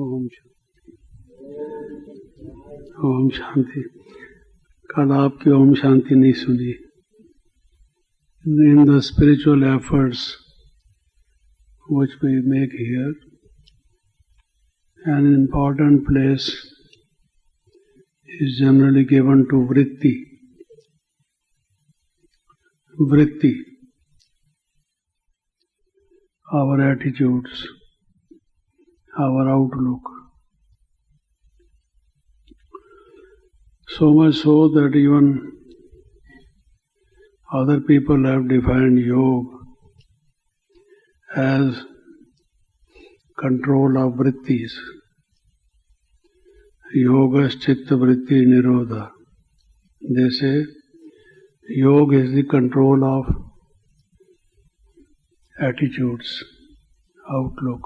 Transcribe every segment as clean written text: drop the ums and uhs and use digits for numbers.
ओम शांति। ओम शांति। कल आपकी ओम शांति नहीं सुनी। In the spiritual efforts which we make here, an important place is generally given to vritti. Vritti, our attitudes, our outlook. So much so that even other people have defined yoga as control of vrittis. Yogas chitta vritti nirodha. They say yoga is the control of attitudes, outlook.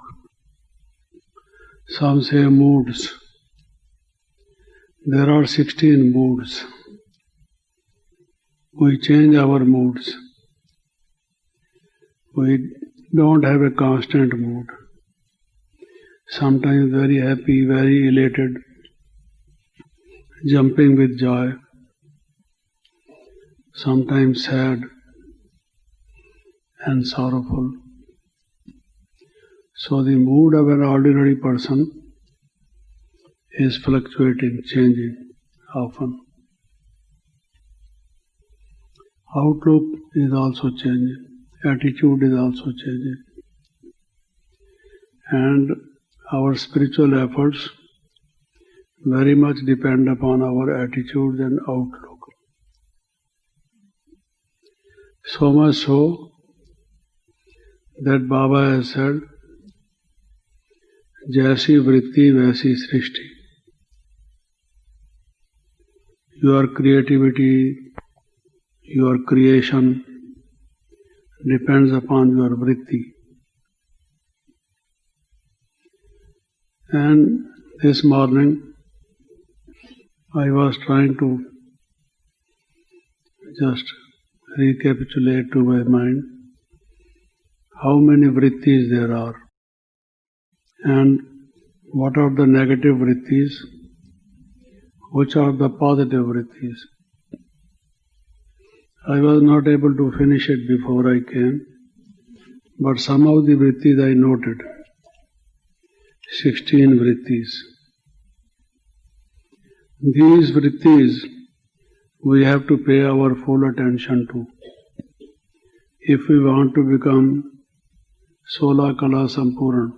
Some say moods. There are 16 moods. We change our moods. We don't have a constant mood. Sometimes very happy, very elated, jumping with joy. Sometimes sad and sorrowful. So the mood of an ordinary person is fluctuating, changing often. Outlook is also changing. Attitude is also changing. And our spiritual efforts very much depend upon our attitude and outlook. So much so that Baba has said, Jaisi vritti vaisi srishti. Your creativity, your creation depends upon your vritti. And this morning I was trying to just recapitulate to my mind how many vrittis there are and what are the negative vrittis, which are the positive vrittis. I was not able to finish it before I came, but some of the vrittis I noted. 16 vrittis. These vrittis we have to pay our full attention to if we want to become Sola Kala Sampuran,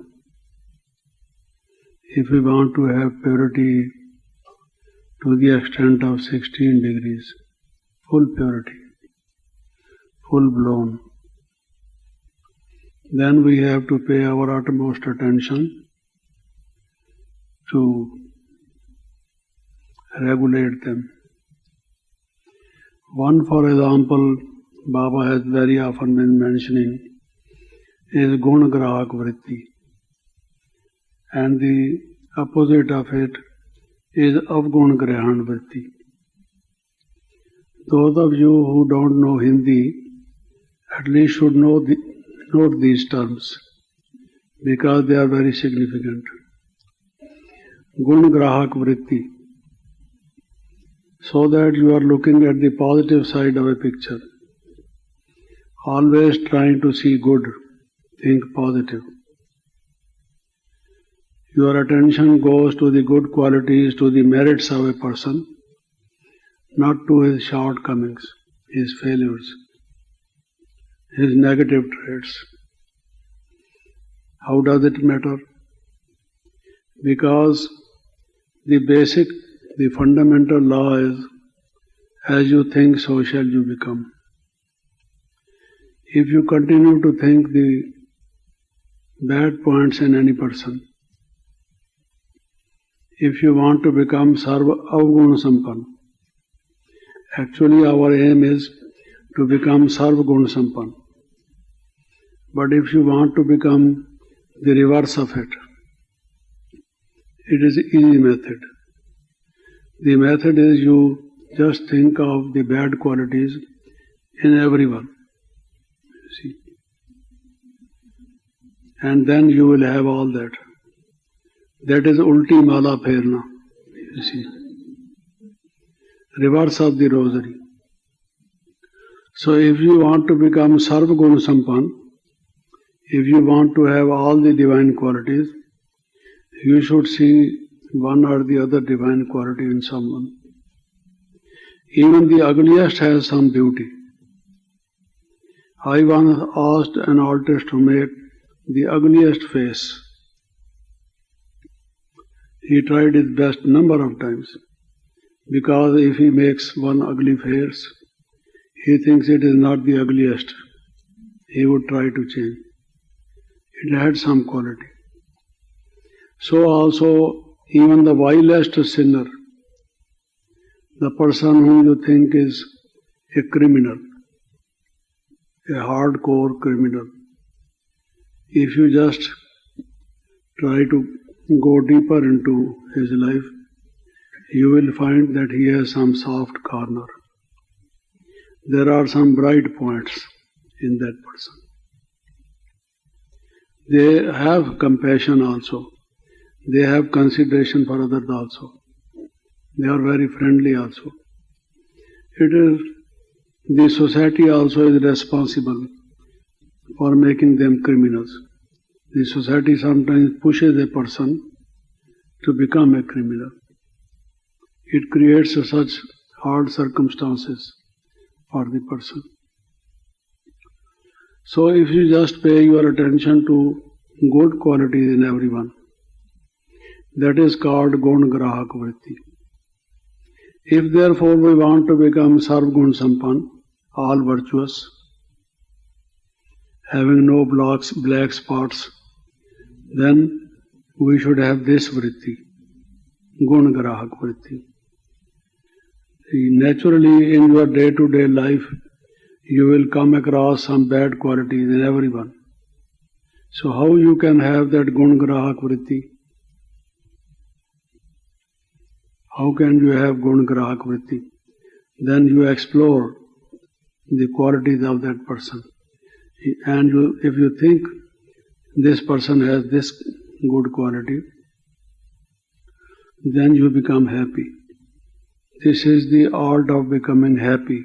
if we want to have purity to the extent of 16 degrees, full purity, full blown, then we have to pay our utmost attention to regulate them. One, for example, Baba has very often been mentioning is Guna Grahak Vritti, and the opposite of it is Avgun Grahan Vritti. Those of you who don't know Hindi at least should note these terms because they are very significant. Gun Grahak Vritti, so that you are looking at the positive side of a picture, always trying to see good, think positive. Your attention goes to the good qualities, to the merits of a person, not to his shortcomings, his failures, his negative traits. How does it matter? Because the fundamental law is, as you think, so shall you become. If you continue to think the bad points in any person, if you want to become Sarva Avguna Sampann, actually our aim is to become Sarva Guna Sampann. But if you want to become the reverse of it, it is an easy method. The method is you just think of the bad qualities in everyone. See? And then you will have all that. That is ulti mala pherna. You see, reverse of the rosary. So if you want to become Sarva Guna Sampan, if you want to have all the divine qualities, you should see one or the other divine quality in someone. Even the ugliest has some beauty. I once asked an artist to make the ugliest face. He tried his best number of times, because if he makes one ugly face, he thinks it is not the ugliest. He would try to change. It had some quality. So also, even the vilest sinner, the person whom you think is a criminal, a hardcore criminal, if you just try to go deeper into his life, you will find that he has some soft corner. There are some bright points in that person. They have compassion also. They have consideration for others also. They are very friendly also. It is the society also is responsible for making them criminals. The society sometimes pushes a person to become a criminal. It creates such hard circumstances for the person. So if you just pay your attention to good qualities in everyone, that is called Gun Grahak Vritti. If therefore we want to become Sarv Gun Sampan, all virtuous, having no black spots, then we should have this Vritti, Gun Grahak Vritti. Naturally, in your day-to-day life, you will come across some bad qualities in everyone. So how you can have that Gun Grahak Vritti? How can you have Gun Grahak Vritti? Then you explore the qualities of that person. And if you think this person has this good quality, then you become happy. This is the art of becoming happy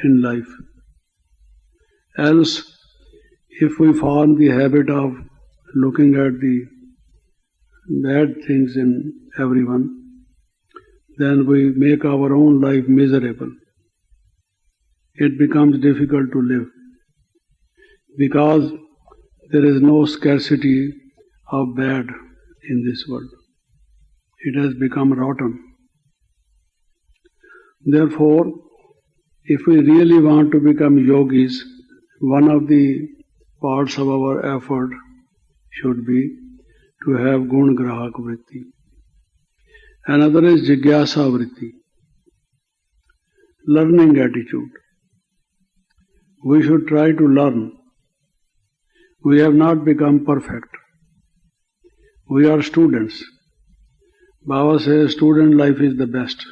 in life. Else, if we form the habit of looking at the bad things in everyone, then we make our own life miserable. It becomes difficult to live, because there is no scarcity of bad in this world. It has become rotten. Therefore, if we really want to become yogis, one of the parts of our effort should be to have Gun Grahak Vritti. Another is Jigyasa Vritti, learning attitude. We should try to learn. We have not become perfect. We are students. Baba says student life is the best.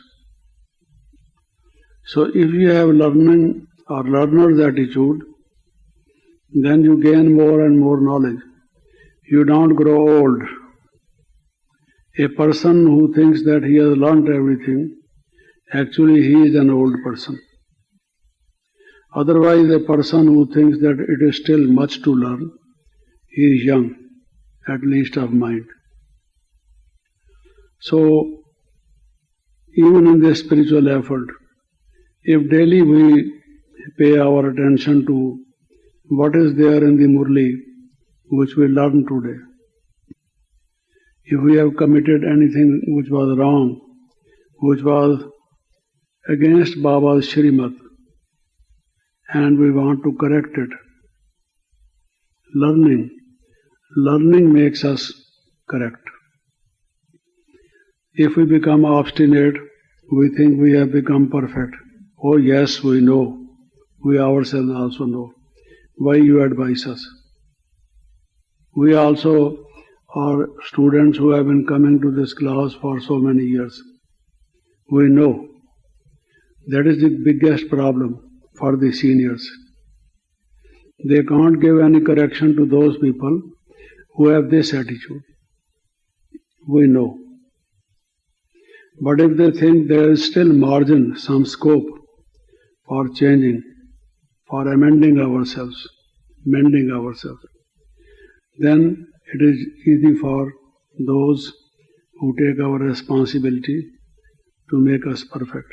So if you have learning or learner's attitude, then you gain more and more knowledge. You don't grow old. A person who thinks that he has learnt everything, actually he is an old person. Otherwise, a person who thinks that it is still much to learn, he is young, at least of mind. So, even in this spiritual effort, if daily we pay our attention to what is there in the Murli which we learned today, if we have committed anything which was wrong, which was against Baba's Shrimad, and we want to correct it, learning makes us correct. If we become obstinate, we think we have become perfect. Oh yes, we know. We ourselves also know. Why you advise us? We also are students who have been coming to this class for so many years. We know. That is the biggest problem for the seniors. They can't give any correction to those people who have this attitude. we know. But if they think there is still margin, some scope for changing, for amending ourselves, mending ourselves, then it is easy for those who take our responsibility to make us perfect.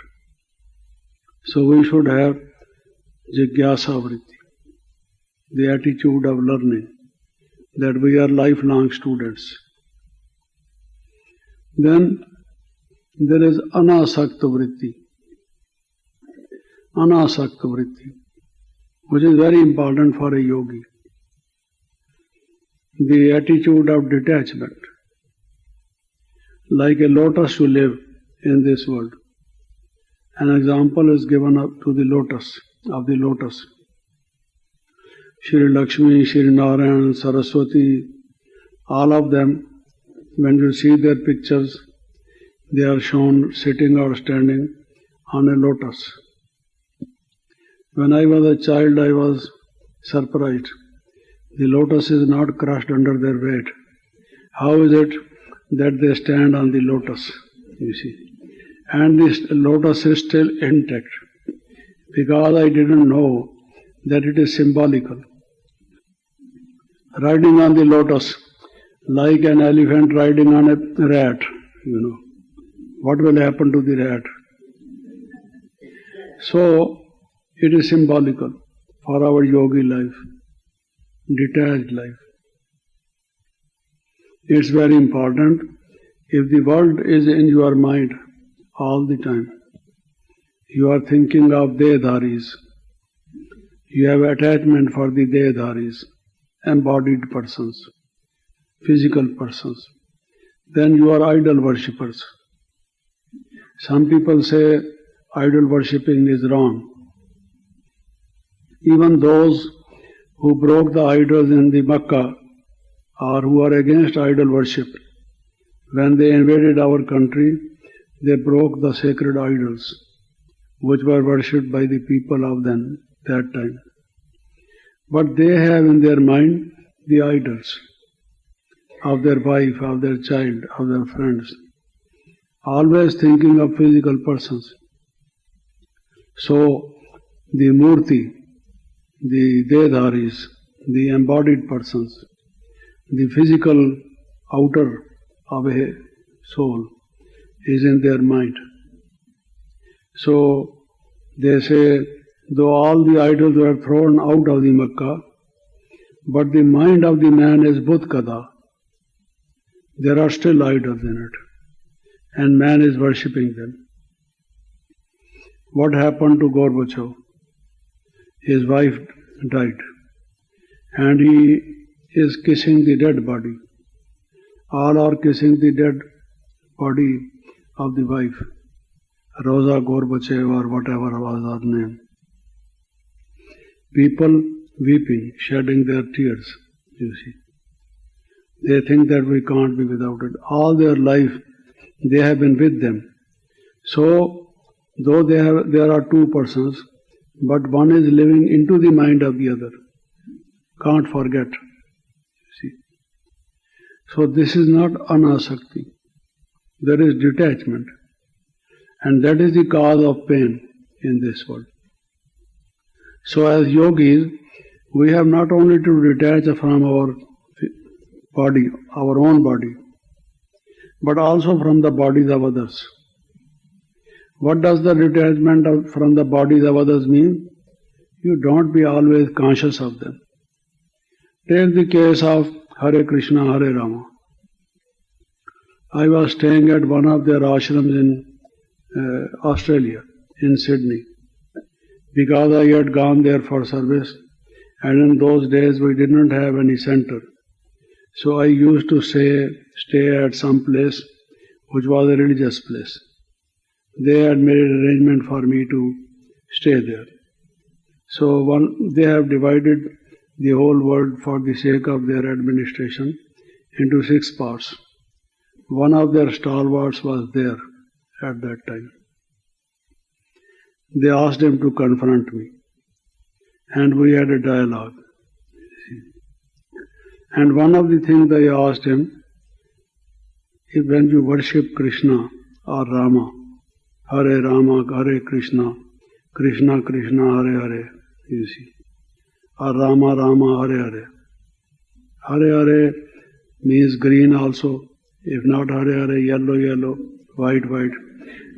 So we should have jigyasa vritti, the attitude of learning, that we are lifelong students. Then there is anasakta vritti. Anasakta vritti, which is very important for a yogi. The attitude of detachment. Like a lotus to live in this world. An example is given up to the lotus, of the lotus. Shri Lakshmi, Shri Narayan, Saraswati, all of them, when you see their pictures, they are shown sitting or standing on a lotus. When I was a child, I was surprised. The lotus is not crushed under their weight. How is it that they stand on the lotus, you see? And this lotus is still intact, because I didn't know that it is symbolical. Riding on the lotus, like an elephant riding on a rat, what will happen to the rat? So, it is symbolical for our yogi life, detached life. It's very important. If the world is in your mind all the time, you are thinking of Dehdharis, you have attachment for the Dehdharis, embodied persons, physical persons, then you are idol worshippers. Some people say idol worshipping is wrong. Even those who broke the idols in the Makkah, or who are against idol worship, when they invaded our country, they broke the sacred idols which were worshipped by the people of that time. But they have in their mind the idols of their wife, of their child, of their friends, always thinking of physical persons. So the Murti, the Dehdharis, the embodied persons, the physical outer of a soul is in their mind. So they say, though all the idols were thrown out of the Makkah, but the mind of the man is Budkada. There are still idols in it, and man is worshipping them. What happened to Gorbachev? His wife died, and he is kissing the dead body. All are kissing the dead body of the wife, Rosa Gorbachev or whatever was her name. People weeping, shedding their tears, you see. They think that we can't be without it. All their life they have been with them. So, though there are two persons, but one is living into the mind of the other. Can't forget. See. So this is not anasakti. There is detachment. And that is the cause of pain in this world. So as yogis, we have not only to detach from our body, our own body, but also from the bodies of others. What does the detachment from the bodies of others mean? You don't be always conscious of them. Take the case of Hare Krishna, Hare Rama. I was staying at one of their ashrams in Australia, in Sydney, because I had gone there for service, and in those days we did not have any center. So I used to stay at some place which was a religious place. They had made an arrangement for me to stay there. So they have divided the whole world for the sake of their administration into 6 parts. One of their stalwarts was there at that time. They asked him to confront me, and we had a dialogue. And one of the things they asked him, when you worship Krishna or Rama, Hare Rama, Hare Krishna, Krishna Krishna, Hare Hare, you see, or Rama Rama, Hare Hare. Hare Hare means green also. If not Hare Hare, yellow, yellow, white, white.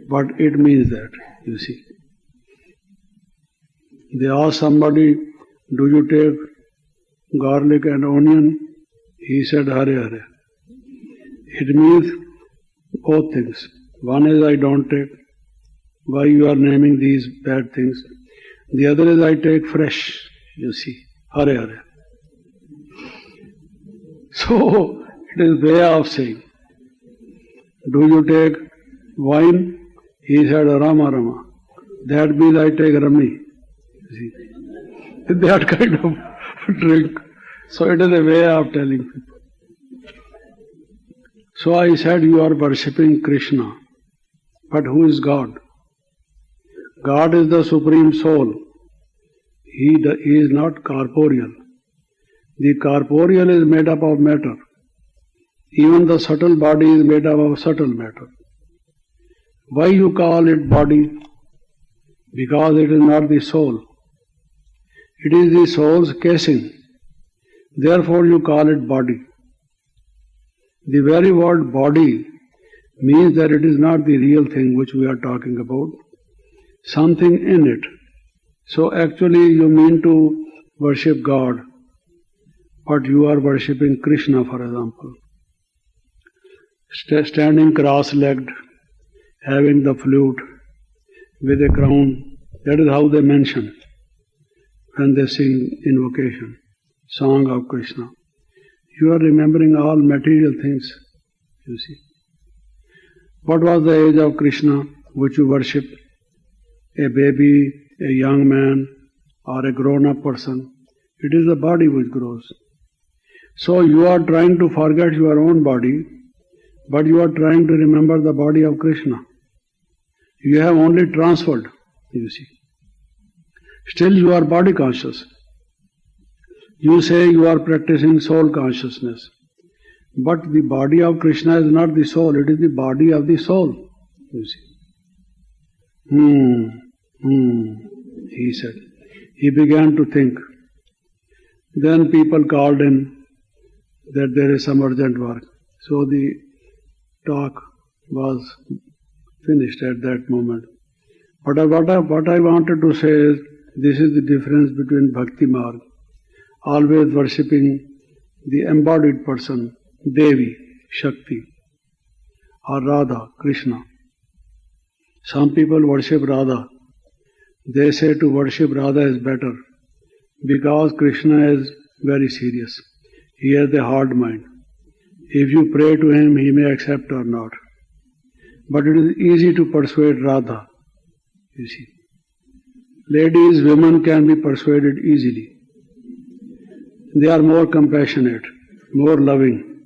But it means that, you see. They asked somebody, do you take garlic and onion? He said, Hare Hare. It means both things. One is I don't take. Why you are naming these bad things? The other is I take fresh, you see. Hare Hare. So, it is way of saying. Do you take wine? He said, Rama Rama. That means I take Rami. See, that kind of drink. So it is a way of telling people. So I said, you are worshipping Krishna. But who is God? God is the Supreme Soul. He is not corporeal. The corporeal is made up of matter. Even the subtle body is made up of subtle matter. Why you call it body? Because it is not the soul. It is the soul's casing. Therefore you call it body. The very word body means that it is not the real thing which we are talking about. Something in it. So actually you mean to worship God, but you are worshipping Krishna, for example. Standing cross-legged, having the flute with a crown, that is how they mention when they sing invocation, song of Krishna. You are remembering all material things, you see. What was the age of Krishna which you worship? A baby, a young man, or a grown-up person. It is the body which grows. So you are trying to forget your own body, but you are trying to remember the body of Krishna. You have only transferred, you see. Still you are body conscious. You say you are practicing soul consciousness. But the body of Krishna is not the soul, it is the body of the soul, you see. He said. He began to think. Then people called him that there is some urgent work. So the talk was finished at that moment. But what I wanted to say is, this is the difference between Bhakti Marg, always worshipping the embodied person, Devi, Shakti, or Radha, Krishna. Some people worship Radha. They say to worship Radha is better because Krishna is very serious. He has a hard mind. If you pray to him, he may accept or not. But it is easy to persuade Radha, you see. Ladies, women can be persuaded easily. They are more compassionate, more loving,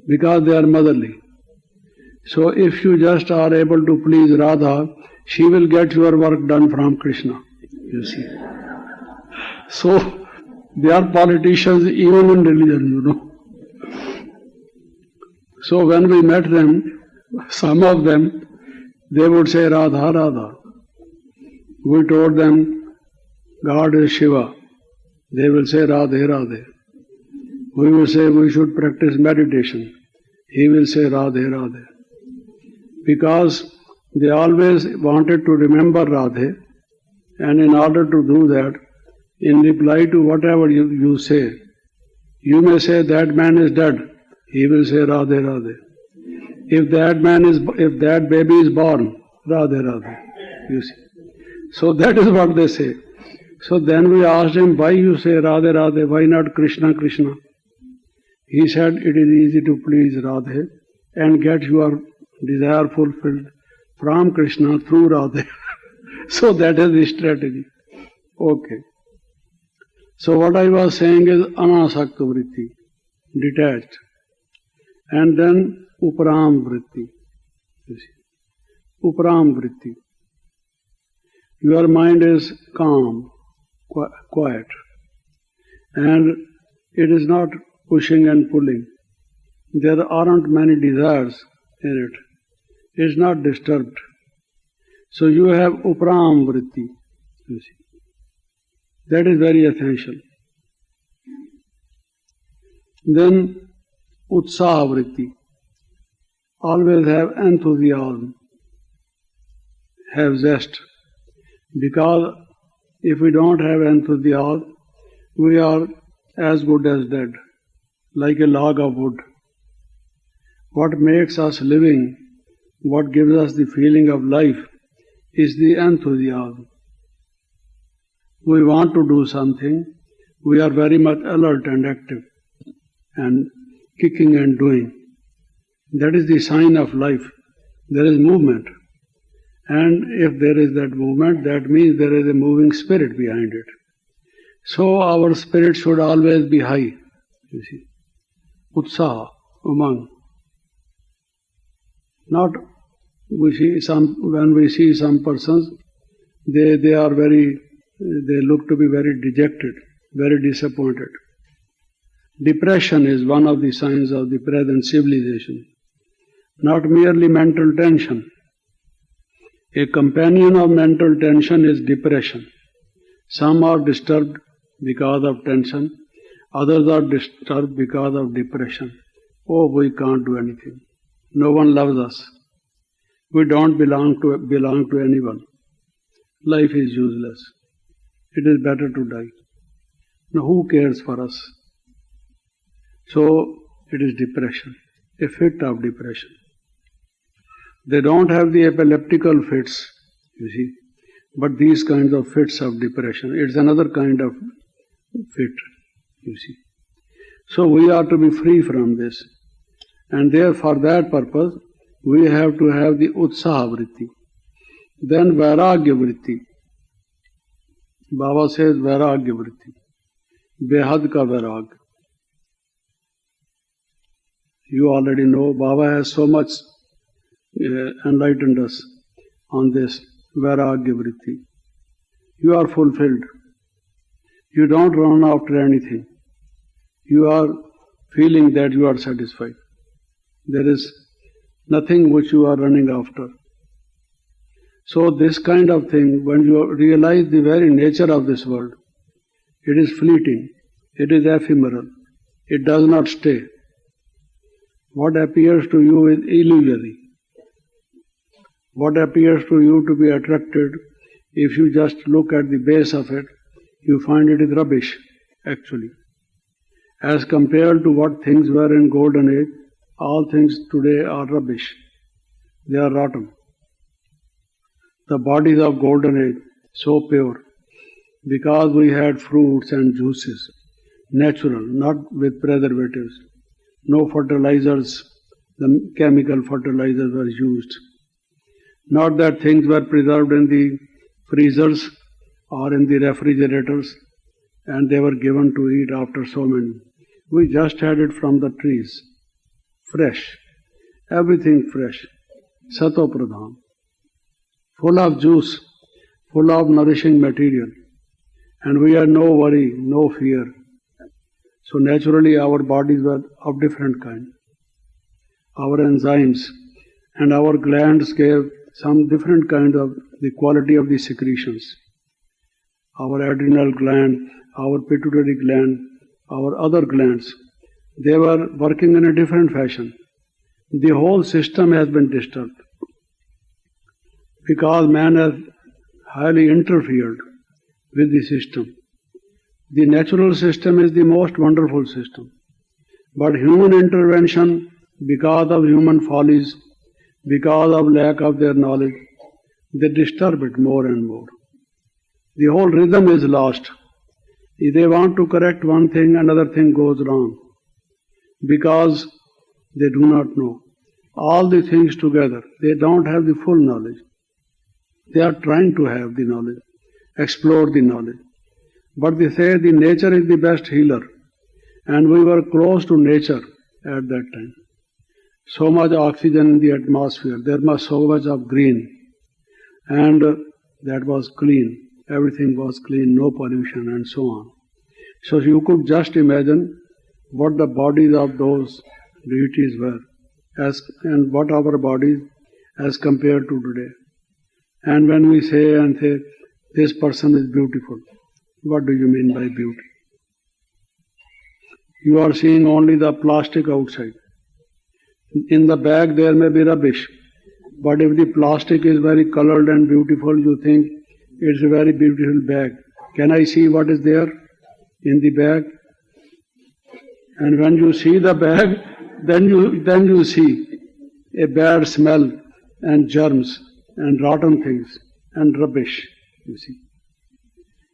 because they are motherly. So if you just are able to please Radha, she will get your work done from Krishna, you see. So they are politicians even in religion, you know. So when we met them, some of them, they would say Radha, Radha. We told them God is Shiva. They will say Radhe, Radhe. We will say we should practice meditation. He will say Radhe, Radhe. Because they always wanted to remember Radhe, and in order to do that, in reply to whatever you say, you may say that man is dead. He will say Radhe, Radhe. If that baby is born, Radhe, Radhe. You see. So that is what they say. So then we asked him, why you say Radhe, Radhe, why not Krishna, Krishna? He said, it is easy to please Radhe and get your desire fulfilled from Krishna through Radhe. So that is the strategy. Okay. So what I was saying is anasakta vritti, detached. And then upram vritti. You see. Upram vritti. Your mind is calm, quiet. And it is not pushing and pulling. There aren't many desires in it. It's not disturbed. So you have upram vritti, you see. That is very essential. Then utsaha vritti. Always have enthusiasm, have zest. Because if we don't have enthusiasm, we are as good as dead, like a log of wood. What makes us living, what gives us the feeling of life, is the enthusiasm. We want to do something, we are very much alert and active, and kicking and doing. That is the sign of life. There is movement. And if there is that movement, that means there is a moving spirit behind it. So our spirit should always be high, you see. Utsaha, umang. Not when we see some persons, they look to be very dejected, very disappointed. Depression is one of the signs of the present civilization. Not merely mental tension. A companion of mental tension is depression. Some are disturbed because of tension, others are disturbed because of depression. Oh, we can't do anything. No one loves us. We don't belong to anyone. Life is useless. It is better to die. Now who cares for us? So it is depression, a fit of depression. They don't have the epileptical fits, you see, but these kinds of fits of depression. It's another kind of fit, you see. So we are to be free from this. And there, for that purpose, we have to have the utsaha vritti. Then vairagya vritti. Baba says vairagya vritti. Behad ka vairag. You already know Baba has so much enlightened us on this vairagya vritti. You are fulfilled. You don't run after anything. You are feeling that you are satisfied. There is nothing which you are running after. So this kind of thing, when you realize the very nature of this world, it is fleeting, it is ephemeral, it does not stay. What appears to you is illusory. What appears to you to be attracted, if you just look at the base of it, you find it is rubbish, actually. As compared to what things were in golden age, all things today are rubbish. They are rotten. The bodies of golden age, so pure, because we had fruits and juices, natural, not with preservatives. No fertilizers, the chemical fertilizers were used. Not that things were preserved in the freezers or in the refrigerators and they were given to eat after so many. We just had it from the trees. Fresh. Everything fresh. Sato pradhan. Full of juice, full of nourishing material. And we had no worry, no fear. So naturally our bodies were of different kind. Our enzymes and our glands gave some different kind of the quality of the secretions. Our adrenal gland, our pituitary gland, our other glands, they were working in a different fashion. The whole system has been disturbed because man has highly interfered with the system. The natural system is the most wonderful system. But human intervention, because of human follies, because of lack of their knowledge, they disturb it more and more. The whole rhythm is lost. If they want to correct one thing, another thing goes wrong. Because they do not know. All the things together, they don't have the full knowledge. They are trying to have the knowledge, explore the knowledge. But they say the nature is the best healer. And we were close to nature at that time. So much oxygen in the atmosphere. There was so much of green. And that was clean. Everything was clean, no pollution and so on. So you could just imagine what the bodies of those deities were and what our bodies as compared to today. And when we say this person is beautiful, what do you mean by beauty? You are seeing only the plastic outside. In the bag there may be rubbish, but if the plastic is very colored and beautiful, you think it's a very beautiful bag. Can I see what is there in the bag? And when you see the bag, then you see a bad smell and germs and rotten things and rubbish, you see.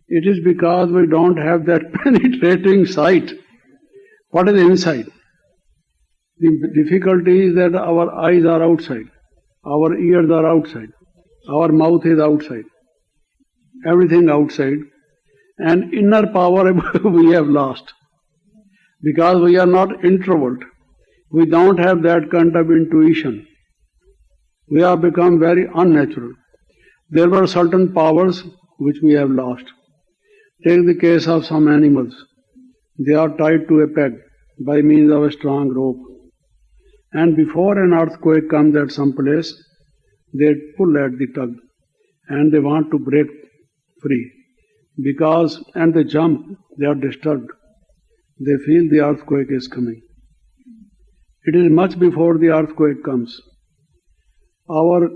It is because we don't have that penetrating sight. What is inside? The difficulty is that our eyes are outside, our ears are outside, our mouth is outside, everything outside, and inner power we have lost. Because we are not introvert, we don't have that kind of intuition. We have become very unnatural. There were certain powers which we have lost. Take the case of some animals. They are tied to a peg by means of a strong rope. And before an earthquake comes at some place, they pull at the tug and they want to break free. And they jump, they are disturbed. They feel the earthquake is coming. It is much before the earthquake comes. Our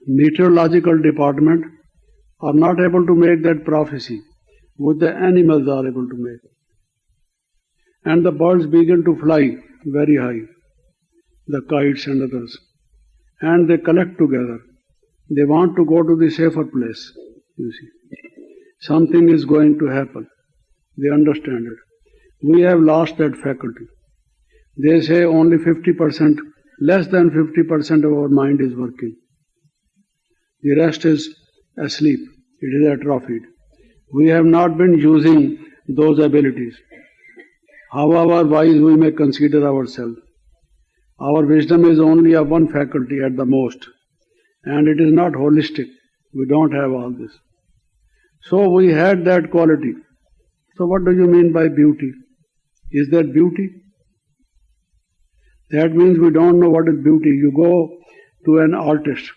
meteorological department are not able to make that prophecy, which the animals are able to make. And the birds begin to fly very high, the kites and others. And they collect together. They want to go to the safer place, you see. Something is going to happen. They understand it. We have lost that faculty. They say only 50%, less than 50% of our mind is working. The rest is asleep. It is atrophied. We have not been using those abilities. However wise we may consider ourselves, our wisdom is only of one faculty at the most, and it is not holistic. We don't have all this. So we had that quality. So what do you mean by beauty? Is that beauty? That means we don't know what is beauty. You go to an artist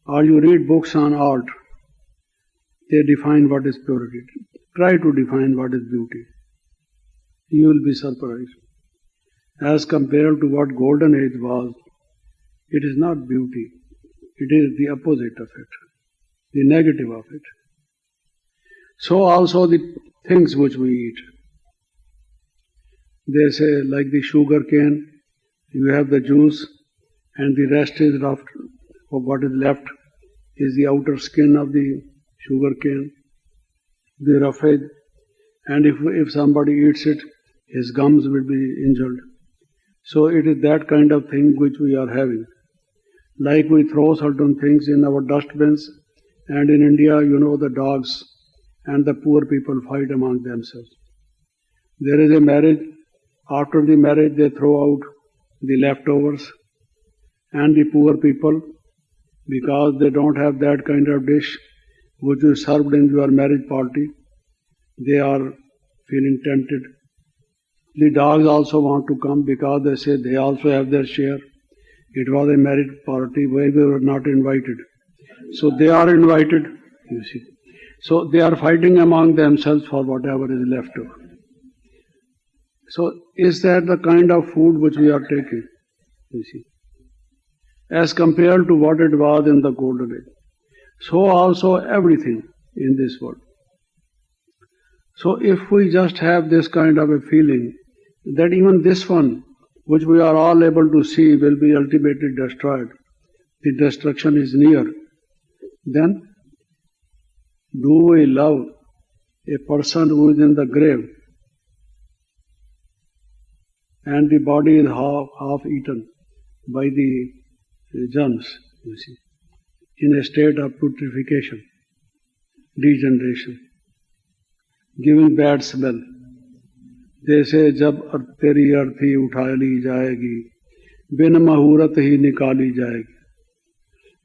or you read books on art. They define what is purity. Try to define what is beauty. You will be surprised. As compared to what golden age was, it is not beauty. It is the opposite of it, the negative of it. So also the things which we eat. They say like the sugar cane, you have the juice and the rest is left, or what is left is the outer skin of the sugar cane, the roughage, and if somebody eats it, his gums will be injured. So it is that kind of thing which we are having. Like we throw certain things in our dustbins, and in India, the dogs and the poor people fight among themselves. There is a marriage. After the marriage, they throw out the leftovers, and the poor people, because they don't have that kind of dish which is served in your marriage party, they are feeling tempted. The dogs also want to come because they say they also have their share. It was a marriage party where we were not invited. So they are invited, you see. So they are fighting among themselves for whatever is left over. So is that the kind of food which we are taking, you see, as compared to what it was in the golden age? So also everything in this world. So if we just have this kind of a feeling that even this one, which we are all able to see, will be ultimately destroyed, the destruction is near, then do we love a person who is in the grave and the body is half eaten by the germs, you see, in a state of putrefaction, degeneration, giving bad smell? जैसे जब तेरी अर्थी उठा ली जाएगी, बिन मुहूर्त ही निकाली जाएगी.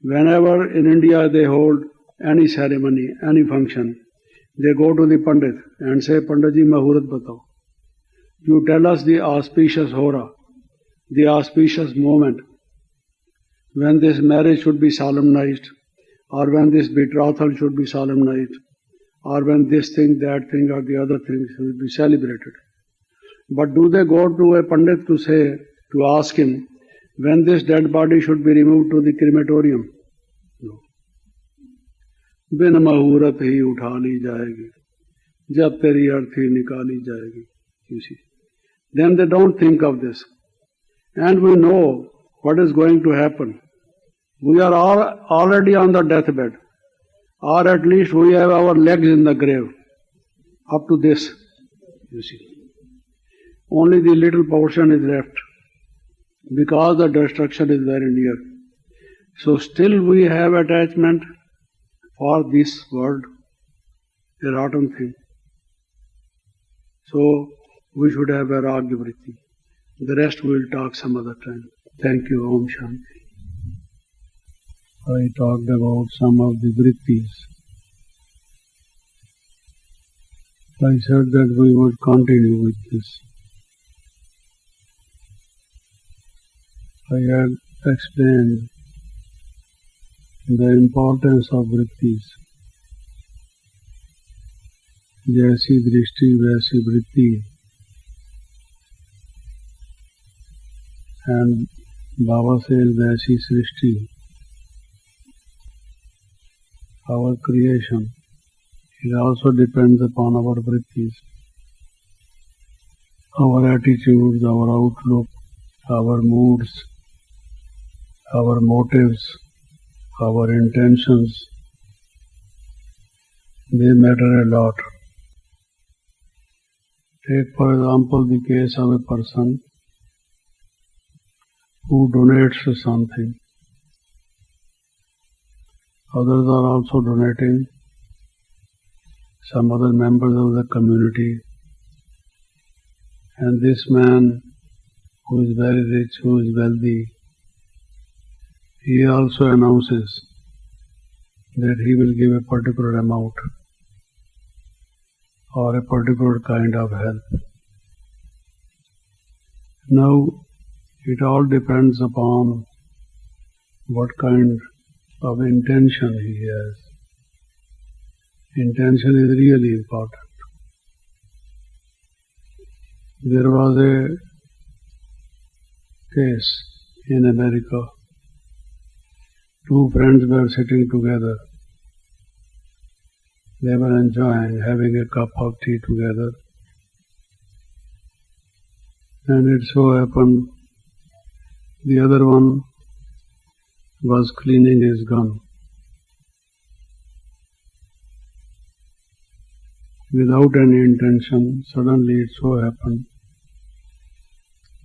Whenever in India they hold any ceremony, any function, they go to the Pandit and say, Panditji, Muhurat batao. You tell us the auspicious hora, the auspicious moment when this marriage should be solemnized, or when this betrothal should be solemnized, or when this thing, that thing, or the other thing should be celebrated. But do they go to a Pandit to ask him, when this dead body should be removed to the crematorium? No. बिन मुहूर्त ही उठा ली जाएगी, जब तेरी अर्थी निकाली जाएगी. You see. Then they don't think of this. And we know what is going to happen. We are all already on the deathbed, or at least we have our legs in the grave. Up to this, you see. Only the little portion is left, because the destruction is very near. So still we have attachment for this world, a rotten thing. So we should have a Vairagya Vritti. The rest we will talk some other time. Thank you. Om Shanti. I talked about some of the Vrittis. I said that we would continue with this. I had explained the importance of Vrittis. जैसी दृष्टि वैसी वृत्ति. And Baba says वैसी सृष्टि. Our creation, it also depends upon our vrittis, our attitudes, our outlook, our moods, our motives, our intentions. They matter a lot. Take for example the case of a person who donates something. Others are also donating, some other members of the community. And this man who is very rich, who is wealthy, he also announces that he will give a particular amount or a particular kind of help. Now, it all depends upon what kind of intention he has. Intention is really important. There was a case in America. Two friends were sitting together. They were enjoying having a cup of tea together. And it so happened the other one was cleaning his gun. Without any intention, suddenly it so happened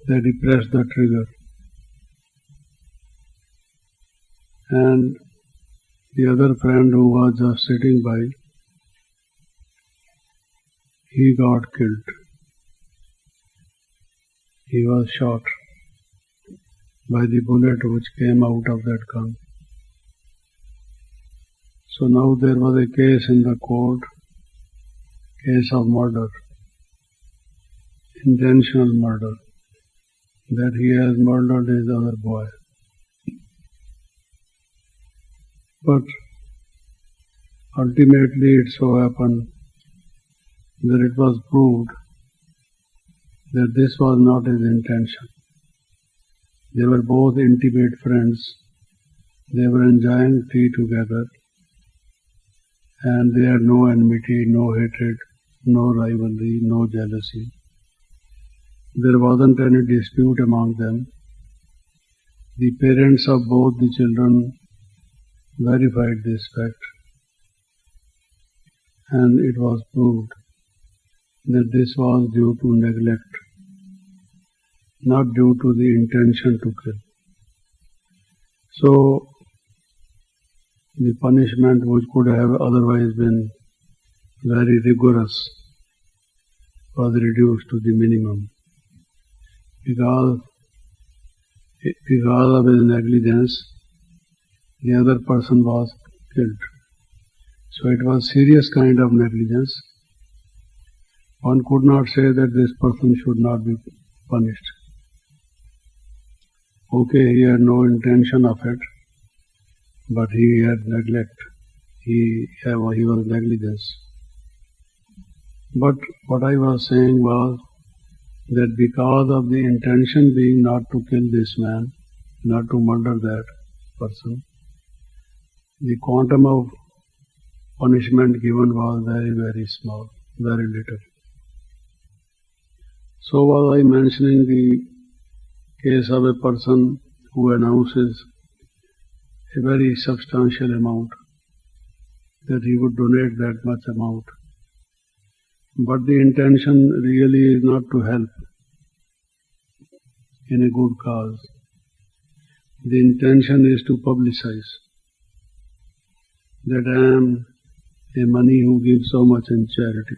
that he pressed the trigger. And the other friend who was just sitting by, he got killed. He was shot by the bullet which came out of that gun. So now there was a case in the court, case of murder, intentional murder, that he has murdered his other boy. But ultimately it so happened that it was proved that this was not his intention. They were both intimate friends. They were enjoying tea together, and they had no enmity, no hatred, no rivalry, no jealousy. There wasn't any dispute among them. The parents of both the children verified this fact, and it was proved that this was due to neglect, not due to the intention to kill. So, the punishment which could have otherwise been very rigorous was reduced to the minimum. Because of his negligence, the other person was killed. So it was serious kind of negligence. One could not say that this person should not be punished. Okay, he had no intention of it, but he had neglect. He was negligence. But what I was saying was that because of the intention being not to kill this man, not to murder that person, the quantum of punishment given was very, very small, very little. So was I mentioning the case of a person who announces a very substantial amount, that he would donate that much amount. But the intention really is not to help in a good cause. The intention is to publicize that I am a money who gives so much in charity.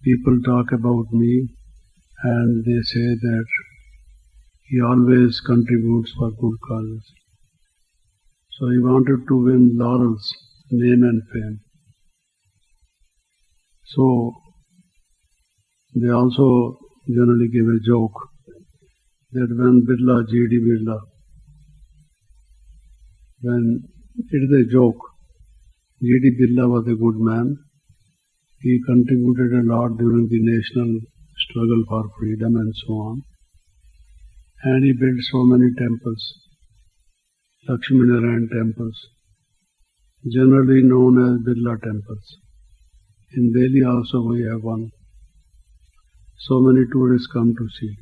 People talk about me and they say that he always contributes for good causes. So he wanted to win laurels, name and fame. So they also generally give a joke that when Birla, G.D. Birla, when it is a joke, G.D. Birla was a good man. He contributed a lot during the national struggle for freedom and so on. And he built so many temples, Lakshmi Narayan temples, generally known as Birla temples. In Delhi also we have one. So many tourists come to see.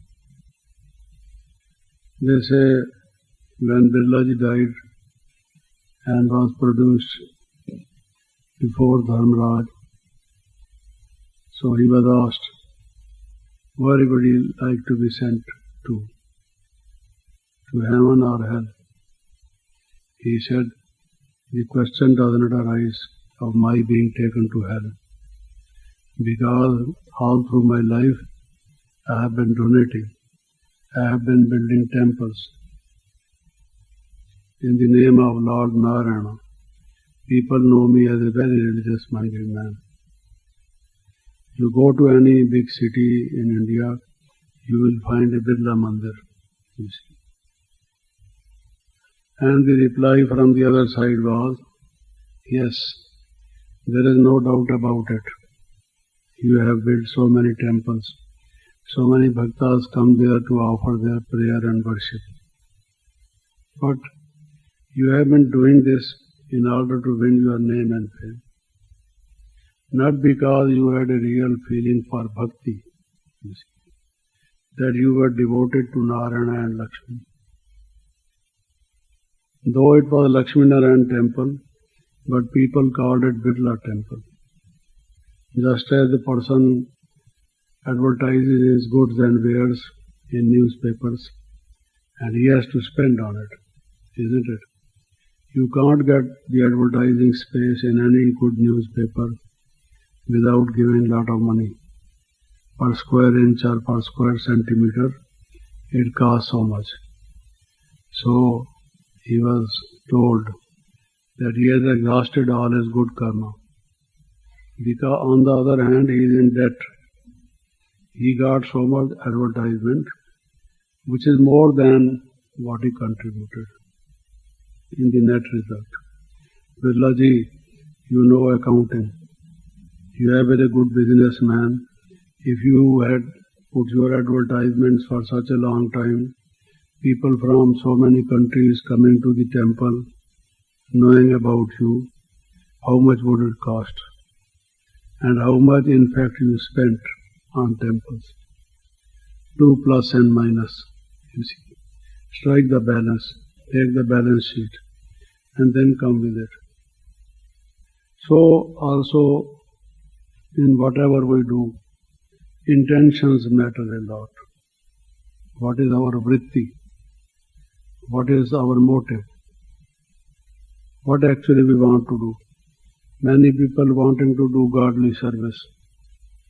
They say when Birlaji died and was produced before Dharmaraj, so he was asked, where would he like to be sent to heaven or hell? He said, the question does not arise of my being taken to hell, because all through my life I have been donating, I have been building temples in the name of Lord Narayana. People know me as a very religious-minded man. You go to any big city in India, you will find a Birla Mandir, you see. And the reply from the other side was, yes, there is no doubt about it. You have built so many temples. So many bhaktas come there to offer their prayer and worship. But you have been doing this in order to win your name and fame. Not because you had a real feeling for bhakti, you see, that you were devoted to Narayana and Lakshmi. Though it was Lakshmi Narayan temple, but people called it Birla temple. Just as the person advertises his goods and wares in newspapers, and he has to spend on it, isn't it? You can't get the advertising space in any good newspaper without giving a lot of money. Per square inch or per square centimeter, it costs so much. So he was told that he has exhausted all his good karma. Because on the other hand, he is in debt. He got so much advertisement, which is more than what he contributed in the net result. Birlaji, you know accounting. You have been a good businessman. If you had put your advertisements for such a long time, people from so many countries coming to the temple, knowing about you, how much would it cost? And how much in fact you spent on temples? 2 plus and minus, you see. Strike the balance, take the balance sheet, and then come with it. So also in whatever we do, intentions matter a lot. What is our vritti? What is our motive? What actually we want to do? Many people wanting to do godly service.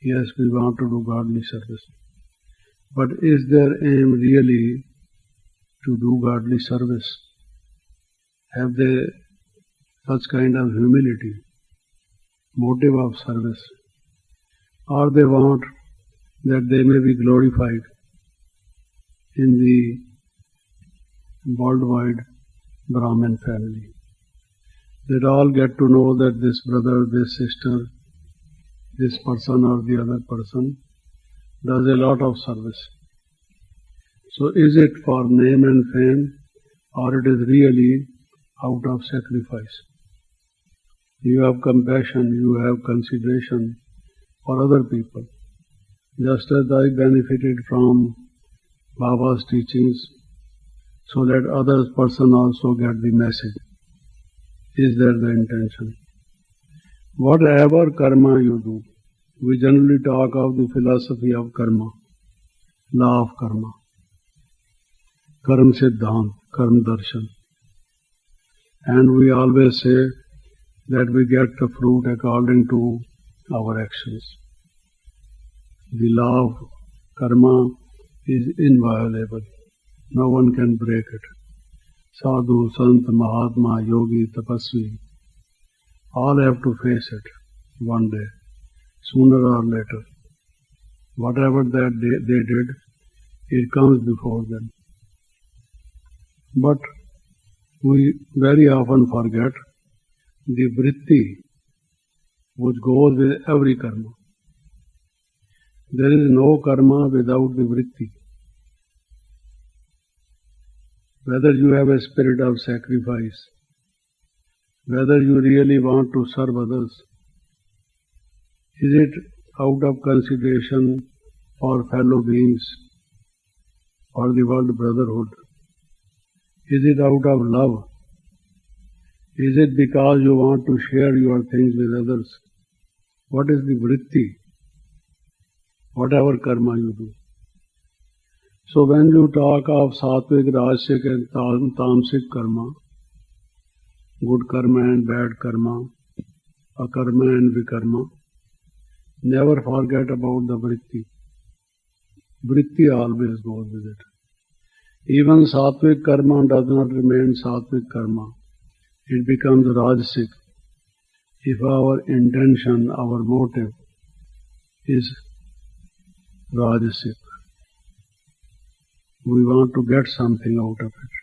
Yes, we want to do godly service. But is their aim really to do godly service? Have they such kind of humility, motive of service? Or they want that they may be glorified in the worldwide Brahmin family. They'd all get to know that this brother, this sister, this person or the other person does a lot of service. So is it for name and fame, or it is really out of sacrifice? You have compassion, you have consideration for other people. Just as I benefited from Baba's teachings, so that other person also get the message. Is that the intention? Whatever karma you do, we generally talk of the philosophy of karma, law of karma, karma siddhant, karma darshan. And we always say that we get the fruit according to our actions. The law of karma is inviolable. No one can break it. Sadhu, Sant, Mahatma, Yogi, Tapasvi, all have to face it one day, sooner or later. Whatever that they did, it comes before them. But we very often forget the vritti which goes with every karma. There is no karma without the vritti. Whether you have a spirit of sacrifice, whether you really want to serve others, is it out of consideration for fellow beings, for the world brotherhood? Is it out of love? Is it because you want to share your things with others? What is the vritti? Whatever karma you do. So when you talk of sattvic, rajasic and tamasic karma, good karma and bad karma, akarma and vikarma, never forget about the vritti. Vritti always goes with it. Even sattvic karma does not remain sattvic karma. It becomes rajasic if our intention, our motive is rajasic. We want to get something out of it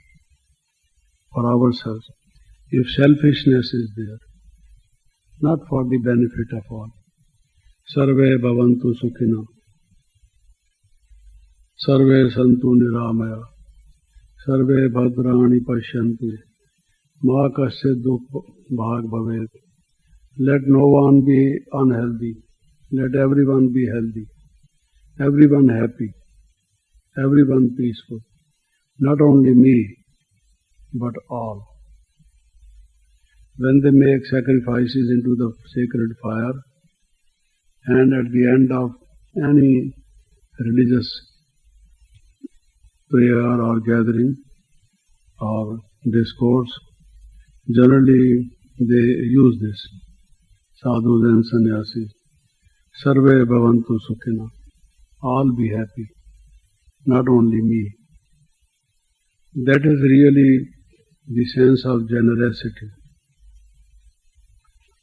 for ourselves. If selfishness is there, not for the benefit of all. Sarve bhavantu sukhina, sarve santu niramaya, sarve bhadrani pashyantu, ma kasya dukh bhag bhavet. Let no one be unhealthy. Let everyone be healthy. Everyone happy. Everyone peaceful. Not only me, but all. When they make sacrifices into the sacred fire, and at the end of any religious prayer or gathering or discourse, generally they use this. Sadhus and sannyasis. Sarve bhavantu sukhina. All be happy. Not only me. That is really the sense of generosity.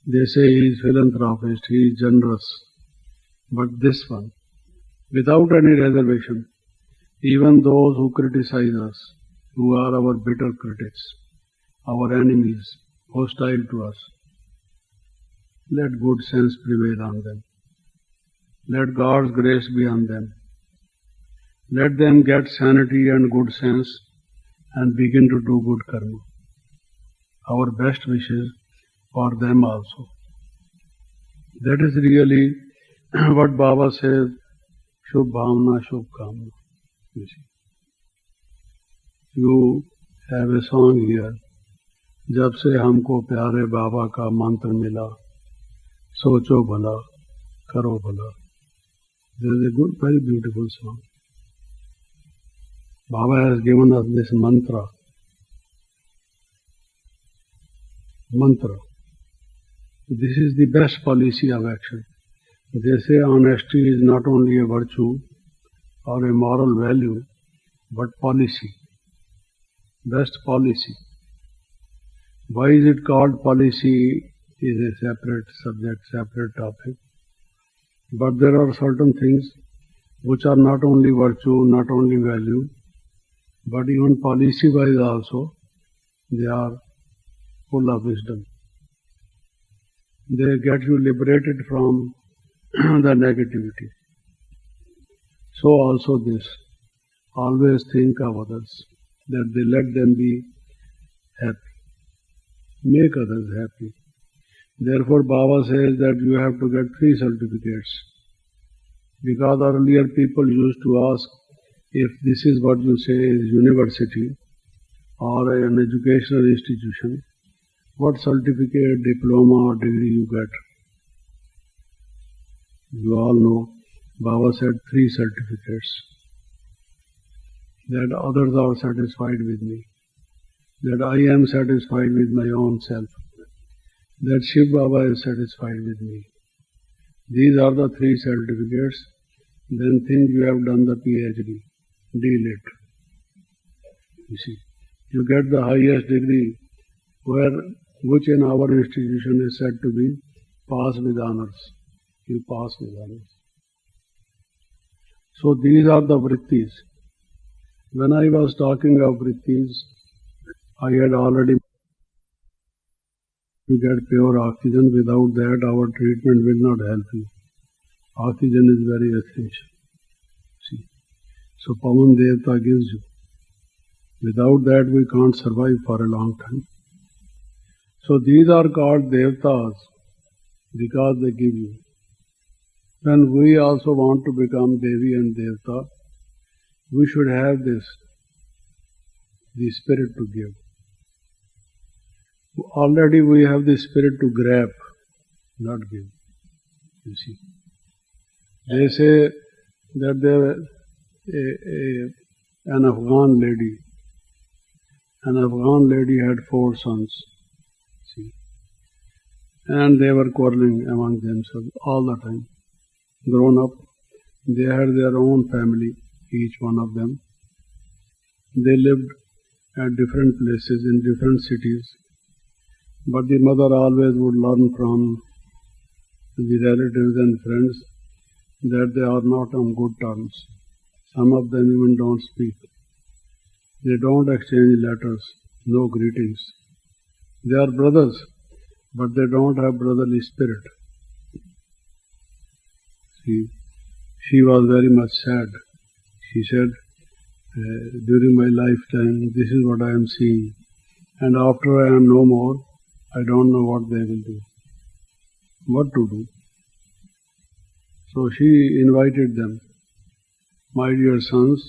They say he is philanthropist, he is generous. But this one, without any reservation, even those who criticize us, who are our bitter critics, our enemies, hostile to us, let good sense prevail on them. Let God's grace be on them. Let them get sanity and good sense and begin to do good karma. Our best wishes for them also. That is really what Baba says, Shubh Bhavna, Shubh Kamna. You see. You have a song here. जब से हमको प्यारे बाबा का मंत्र मिला, सोचो भला, करो भला. There is a good, very beautiful song. Baba has given us this mantra. This is the best policy of action. They say honesty is not only a virtue or a moral value, but policy. Best policy. Why is it called policy is a separate subject, separate topic. But there are certain things which are not only virtue, not only value, but even policy-wise also, they are full of wisdom. They get you liberated from the negativity. So also this, always think of others, that they let them be happy. Make others happy. Therefore, Baba says that you have to get 3 certificates. Because earlier people used to ask if this is what you say is university or an educational institution, what certificate, diploma or degree you get. You all know, Baba said 3 certificates. That others are satisfied with me. That I am satisfied with my own self. That Shiv Baba is satisfied with me. These are the 3 certificates. Then think you have done the PhD. Deal it. You see, you get the highest degree, which in our institution is said to be pass with honors. You pass with honors. So these are the vrittis. When I was talking of vrittis, I had already to get pure oxygen. Without that, our treatment will not help you. Oxygen is very essential. See, so Pavan Devta gives you. Without that, we can't survive for a long time. So these are called Devtas because they give you. When we also want to become Devi and Devta, we should have this, the spirit to give. Already we have the spirit to grab, not give. You see. They say that there an Afghan lady had 4 sons. See. And they were quarreling among themselves all the time. Grown up, they had their own family, each one of them. They lived at different places in different cities. But the mother always would learn from the relatives and friends that they are not on good terms. Some of them even don't speak. They don't exchange letters, no greetings. They are brothers, but they don't have brotherly spirit. She was very much sad. She said, during my lifetime, this is what I am seeing. And after I am no more, I don't know what they will do. What to do? So she invited them. My dear sons,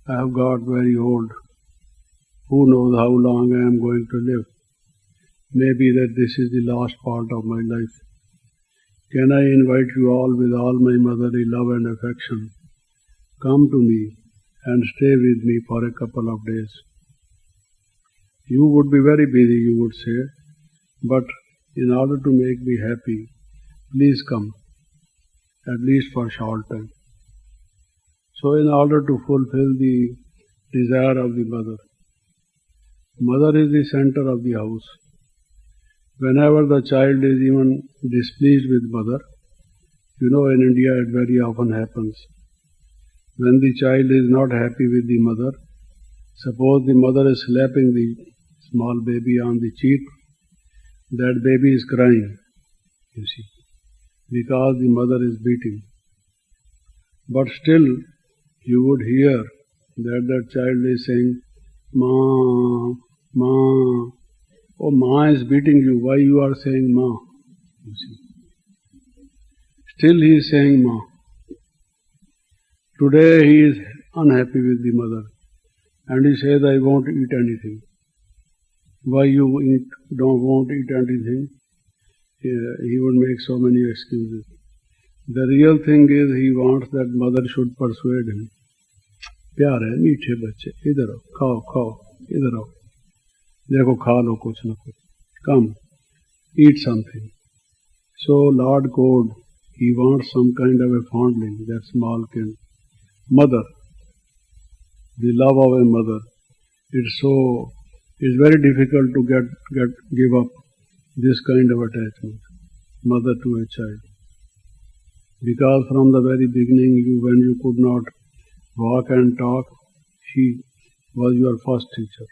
I have got very old. Who knows how long I am going to live? Maybe that this is the last part of my life. Can I invite you all with all my motherly love and affection? Come to me and stay with me for a couple of days. You would be very busy, you would say, but in order to make me happy, please come, at least for a short time. So in order to fulfill the desire of the mother is the center of the house. Whenever the child is even displeased with mother, in India it very often happens. When the child is not happy with the mother, suppose the mother is slapping the small baby on the cheek, that baby is crying, you see, because the mother is beating. But still, you would hear that child is saying, Ma, Ma. Oh, Ma is beating you. Why you are saying Ma? You see. Still he is saying Ma. Today he is unhappy with the mother. And he says, I won't eat anything. Why you won't eat anything? He would make so many excuses. The real thing is he wants that mother should persuade him. प्यार है मीठे बच्चे इधर आओ खाओ इधर आओ देखो खा लो कुछ न कुछ come eat something. So Lord God, he wants some kind of a fondling, that small kid. Mother, the love of a mother, it's very difficult to give up this kind of attachment, mother to a child. Because from the very beginning, when you could not walk and talk, she was your first teacher,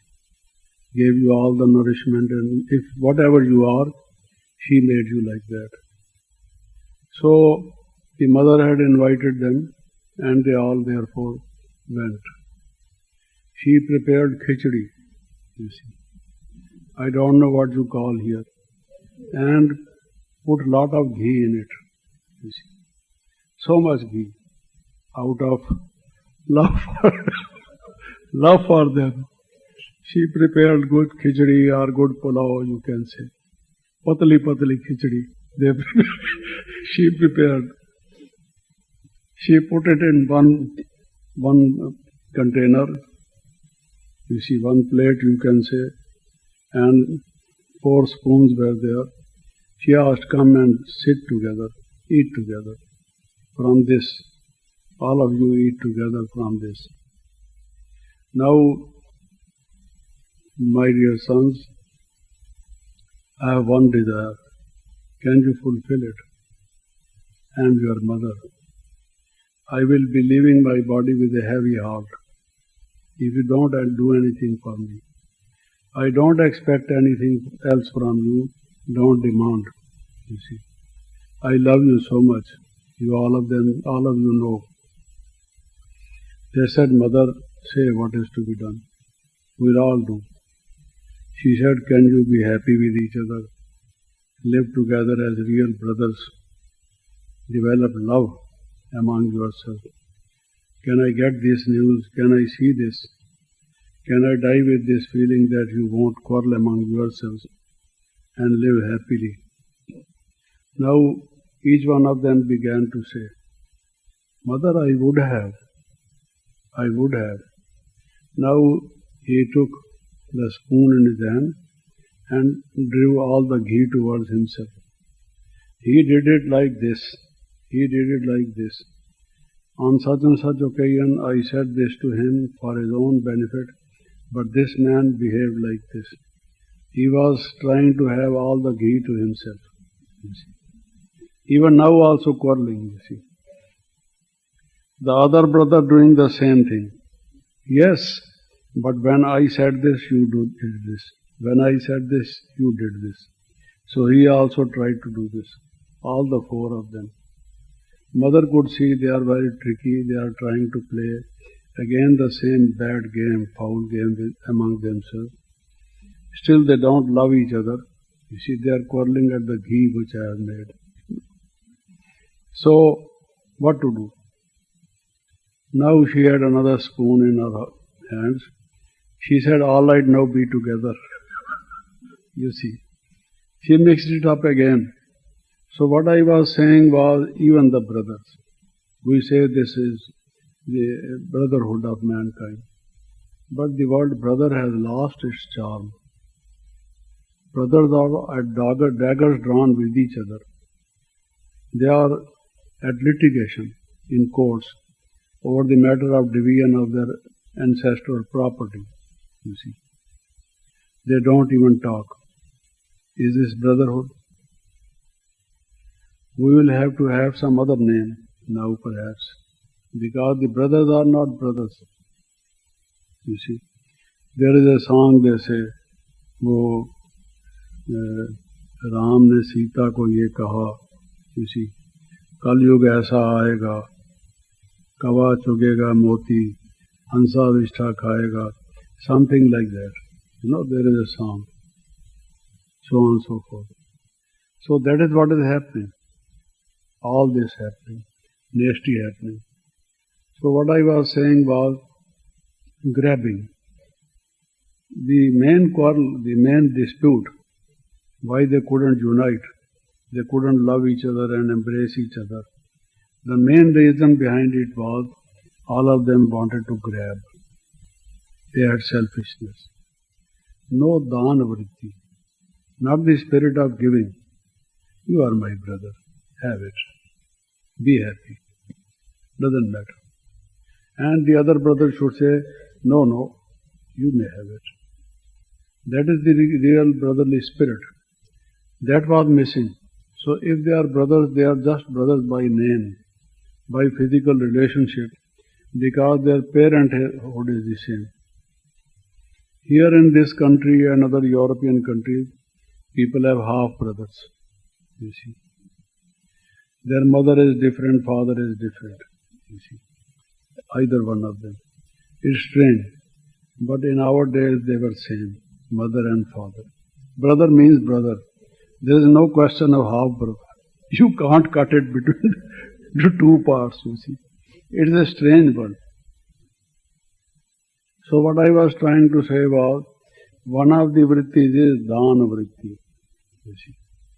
gave you all the nourishment, and if whatever you are, she made you like that. So the mother had invited them, and they all therefore went. She prepared khichdi, you see. I don't know what you call here, and put a lot of ghee in it, you see. So much ghee, out of love love for them. She prepared good khichdi or good pulao, you can say. Patli khichdi. She prepared. She put it in one container. You see, one plate, you can say, and 4 spoons were there. She asked, come and sit together, eat together. From this, all of you eat together from this. Now, my dear sons, I have one desire. Can you fulfill it? I am your mother. I will be leaving my body with a heavy heart. If you don't do anything for me, I don't expect anything else from you. Don't demand. You see, I love you so much. You all of you know. They said, Mother, say what is to be done. We'll all do. She said, can you be happy with each other? Live together as real brothers. Develop love among yourselves. Can I get this news? Can I see this? Can I die with this feeling that you won't quarrel among yourselves and live happily? Now, each one of them began to say, Mother, I would have. Now, he took the spoon in his hand and drew all the ghee towards himself. He did it like this. On such and such occasion, I said this to him for his own benefit, but this man behaved like this. He was trying to have all the ghee to himself. You see. Even now also quarreling, you see. The other brother doing the same thing. Yes, but when I said this, you did this. When I said this, you did this. So he also tried to do this. All the 4 of them. Mother could see they are very tricky. They are trying to play again the same bad game, foul game among themselves. Still they don't love each other. You see, they are quarreling at the ghee which I have made. So, what to do? Now she had another spoon in her hands. She said, all right, now be together. You see. She mixed it up again. So what I was saying was, even the brothers. We say this is the brotherhood of mankind. But the word brother has lost its charm. Brothers are at daggers drawn with each other. They are at litigation in courts over the matter of division of their ancestral property, you see. They don't even talk. Is this brotherhood? We will have to have some other name now perhaps, because the brothers are not brothers. You see, there is a song they say, वो राम ने सीता को ये कहा, you see, कलयुग ऐसा आएगा, कवा चुगेगा मोती, हंसा विष्ठा खाएगा, something like that. You know, there is a song, so on and so forth. So that is what is happening. All this happening, nasty happening. So what I was saying was grabbing. The main quarrel, the main dispute, why they couldn't unite, they couldn't love each other and embrace each other. The main reason behind it was all of them wanted to grab. They had selfishness. No dana vritti, not the spirit of giving. You are my brother, have it. Be happy. Doesn't matter. And the other brother should say, no, you may have it. That is the real brotherly spirit. That was missing. So if they are brothers, they are just brothers by name, by physical relationship, because their parenthood is the same. Here in this country and other European countries, people have half brothers. You see, their mother is different, father is different. You see, either one of them. It's strange, but in our days they were same, mother and father. Brother means brother. There is no question of half brother. You can't cut it between the two parts. You see, it is a strange world. So what I was trying to say was, one of the vrittis is dana vritti. You see,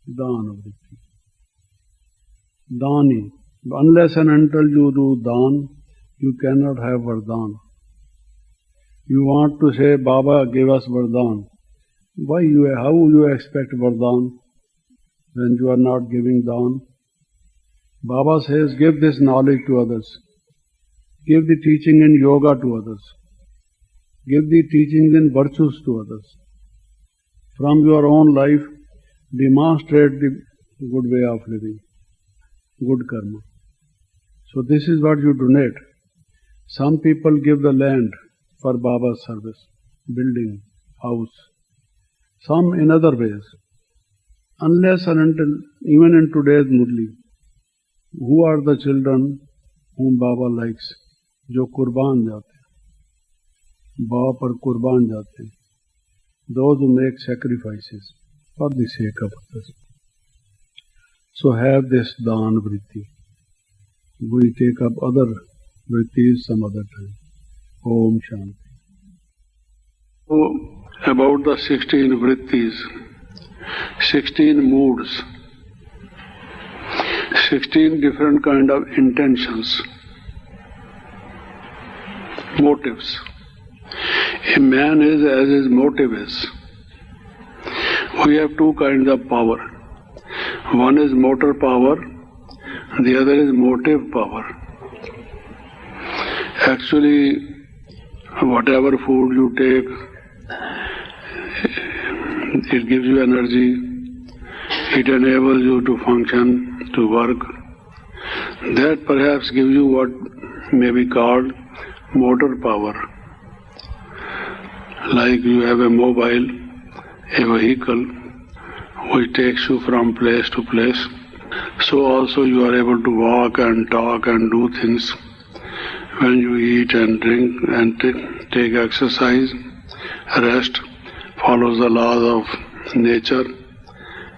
dana vritti. Dani. Unless and until you do dan, you cannot have vardhan. You want to say, Baba gave us vardhan. How you expect vardhan when you are not giving dan? Baba says, give this knowledge to others. Give the teaching in yoga to others. Give the teachings in virtues to others. From your own life, demonstrate the good way of living, good karma. So this is what you donate. Some people give the land for Baba's service, building, house. Some in other ways. Unless and until, even in today's Murli, who are the children whom Baba likes? जो कुर्बान जाते हैं, बाबा पर कुर्बान जाते हैं. Those who make sacrifices for the sake of others. So have this dan vritti. We take up other vrittis some other time. Om Shanti. So, about the 16 vrittis, 16 moods, 16 different kind of intentions, motives. A man is as his motive is. We have two kinds of power. One is motor power, the other is motive power. Actually, whatever food you take, it gives you energy, it enables you to function, to work. That perhaps gives you what may be called motor power. Like you have a mobile, a vehicle which takes you from place to place. So also you are able to walk and talk and do things when you eat and drink and take exercise, rest, follows the laws of nature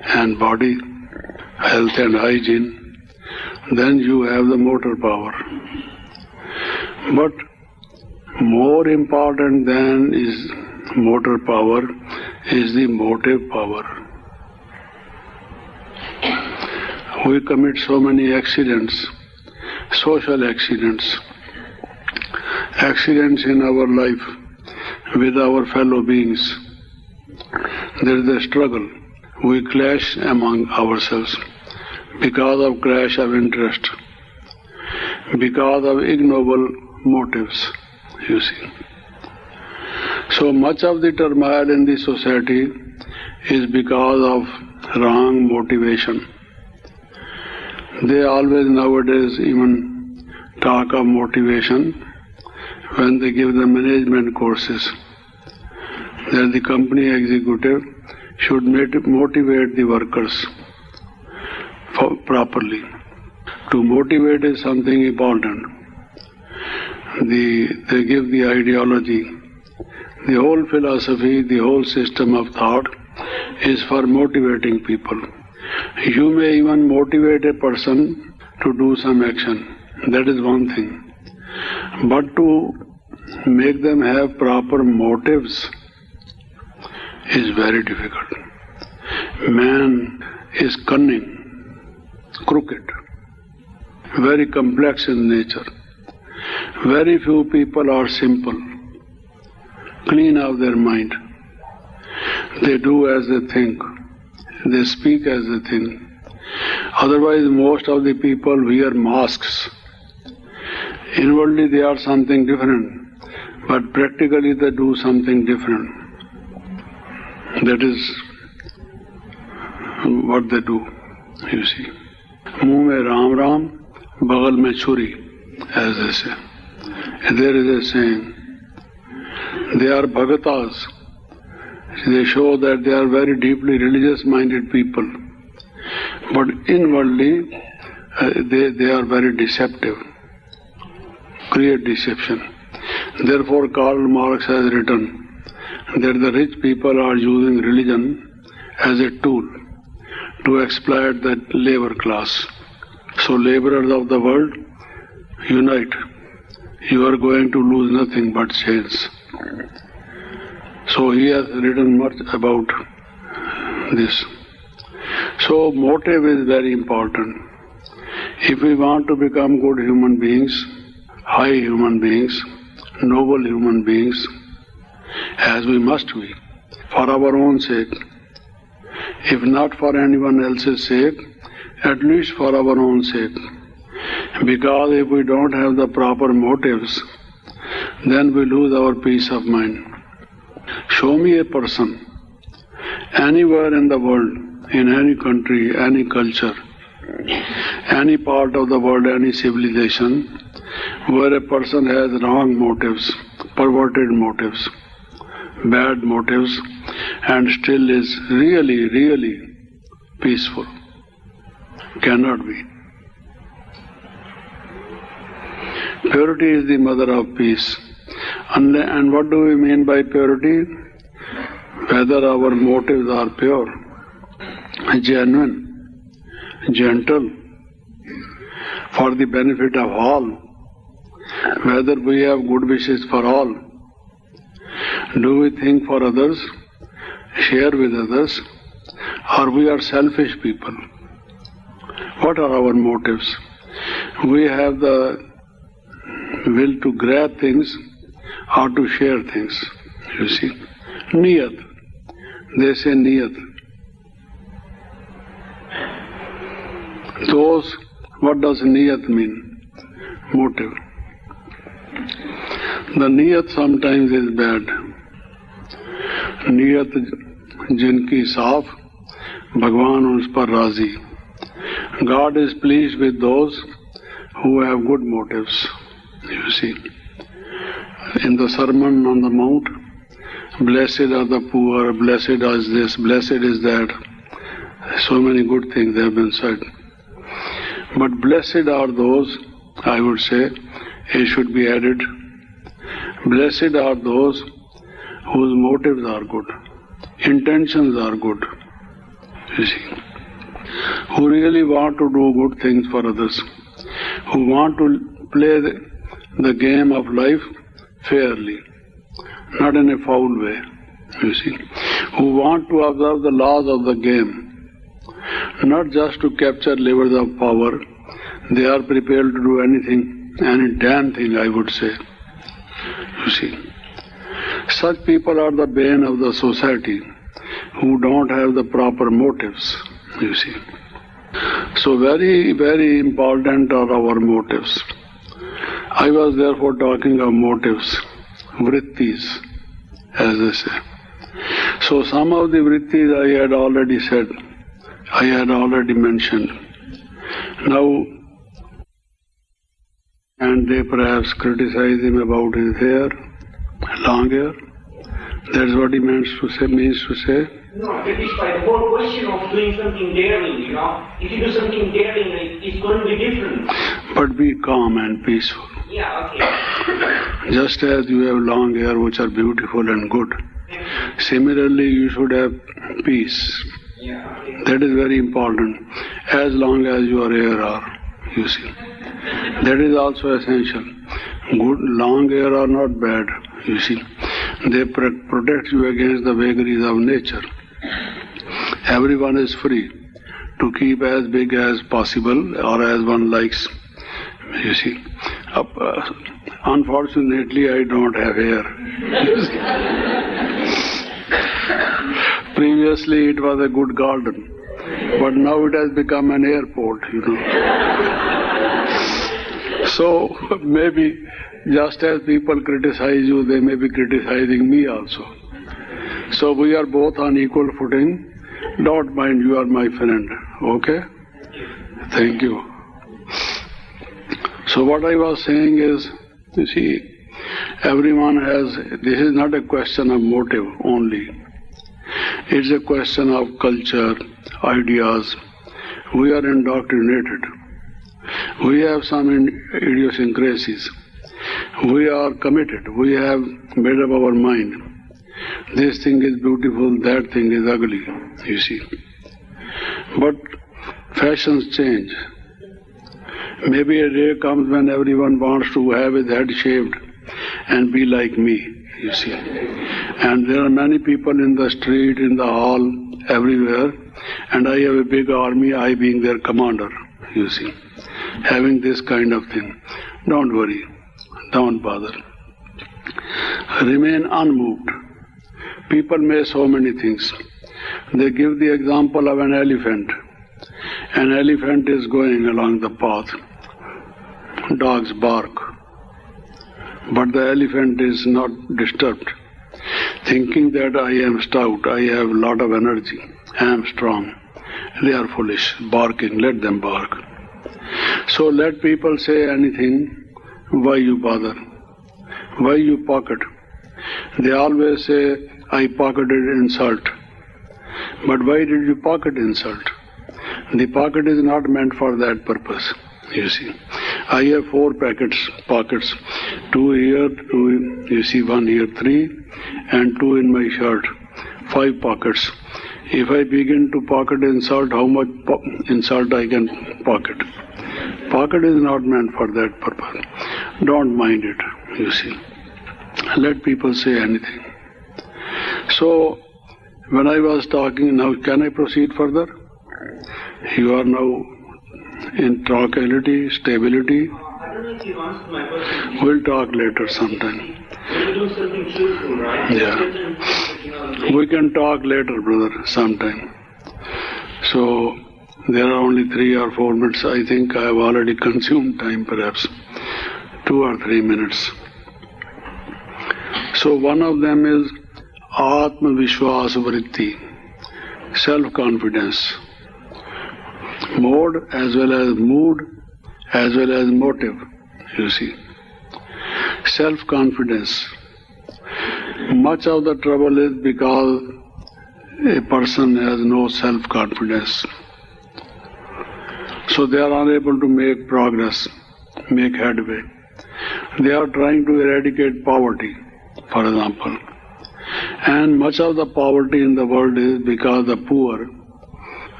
and body, health and hygiene, then you have the motor power. But more important than is motor power is the motive power. We commit so many accidents, social accidents, accidents in our life with our fellow beings. There is a struggle. We clash among ourselves because of clash of interest, because of ignoble motives, you see. So much of the turmoil in the society is because of wrong motivation. They always nowadays even talk of motivation when they give the management courses, that the company executive should motivate the workers properly. To motivate is something important. They give the ideology. The whole philosophy, the whole system of thought is for motivating people. You may even motivate a person to do some action. That is one thing. But to make them have proper motives is very difficult. Man is cunning, crooked, very complex in nature. Very few people are simple, clean of their mind. They do as they think. They speak as they think. Otherwise, most of the people wear masks. Inwardly, they are something different, but practically they do something different. That is what they do, you see. Muh mein Ram Ram, bagal mein churi, as they say. There is a saying. They are bhagatas, They show that they are very deeply religious-minded people, but inwardly they are very deceptive, create deception. Therefore, Karl Marx has written that the rich people are using religion as a tool to exploit the labor class. So, laborers of the world, unite. You are going to lose nothing but chains. So he has written much about this. So motive is very important. If we want to become good human beings, high human beings, noble human beings, as we must be, for our own sake, if not for anyone else's sake, at least for our own sake. Because if we don't have the proper motives, then we lose our peace of mind. Show me a person, anywhere in the world, in any country, any culture, any part of the world, any civilization, where a person has wrong motives, perverted motives, bad motives, and still is really, really peaceful. Cannot be. Purity is the mother of peace. And what do we mean by purity? Whether our motives are pure, genuine, gentle, for the benefit of all, whether we have good wishes for all, do we think for others, share with others, or we are selfish people? What are our motives? We have the will to grab things or to share things, you see. Niyat. They say niyat. Those, what does niyat mean? Motive. The niyat sometimes is bad. Niyat jinki saaf, Bhagwan uns par razi. God is pleased with those who have good motives, you see. In the Sermon on the Mount, blessed are the poor, blessed is this, blessed is that. So many good things have been said. But blessed are those, I would say, it should be added, blessed are those whose motives are good, intentions are good, you see, who really want to do good things for others, who want to play the game of life fairly, not in a foul way, you see, who want to observe the laws of the game, not just to capture levers of power. They are prepared to do anything, any damn thing, I would say, you see. Such people are the bane of the society, who don't have the proper motives, you see. So very, very important are our motives. I was therefore talking of motives, vrittis, as they say. So some of the vrittis I had already said, I had already mentioned. Now, and they perhaps criticize him about his hair, long hair. That's what he means to say. No, that is why the whole question of doing something daring, you know. If you do something daring, it's going to be different. But be calm and peaceful. Yeah, okay. Just as you have long hair which are beautiful and good, similarly you should have peace. Yeah, okay. That is very important, as long as your hair are, you see. That is also essential. Good long hair are not bad, you see. They protect you against the vagaries of nature. Everyone is free to keep as big as possible or as one likes, you see. Unfortunately, I don't have hair. Previously, it was a good garden, but now it has become an airport, you know. So, maybe just as people criticize you, they may be criticizing me also. So, we are both on equal footing. Don't mind, you are my friend, okay? Thank you. So, what I was saying is, you see, everyone has, this is not a question of motive only. It's a question of culture, ideas. We are indoctrinated. We have some idiosyncrasies. We are committed. We have made up our mind. This thing is beautiful, that thing is ugly, you see. But fashions change. Maybe a day comes when everyone wants to have his head shaved and be like me, you see. And there are many people in the street, in the hall, everywhere, and I have a big army, I being their commander, you see. Having this kind of thing. Don't worry. Don't bother. Remain unmoved. People may so many things. They give the example of an elephant. An elephant is going along the path. Dogs bark. But the elephant is not disturbed, thinking that I am stout, I have a lot of energy, I am strong. They are foolish, barking, let them bark. So let people say anything, why you bother? Why you pocket? They always say, I pocketed insult. But why did you pocket insult? The pocket is not meant for that purpose, you see. I have 4 pockets, 2 here, 2, you see, 1 here, 3, and 2 in my shirt, 5 pockets. If I begin to pocket insult, how much insult I can pocket? Pocket is not meant for that purpose. Don't mind it, you see. Let people say anything. So, when I was talking, now can I proceed further? You are now in tranquility, stability. I don't know if you answered my question. We'll talk later sometime. When you do something truthful, right? Yeah. We can talk later, brother, sometime. So, there are only 3 or 4 minutes. I think I have already consumed time, perhaps 2 or 3 minutes. So, one of them is Atma Vishwas Vritti, self-confidence. Mode as well as mood as well as motive, you see. Self-confidence. Much of the trouble is because a person has no self-confidence. So they are unable to make progress, make headway. They are trying to eradicate poverty, for example. And much of the poverty in the world is because the poor,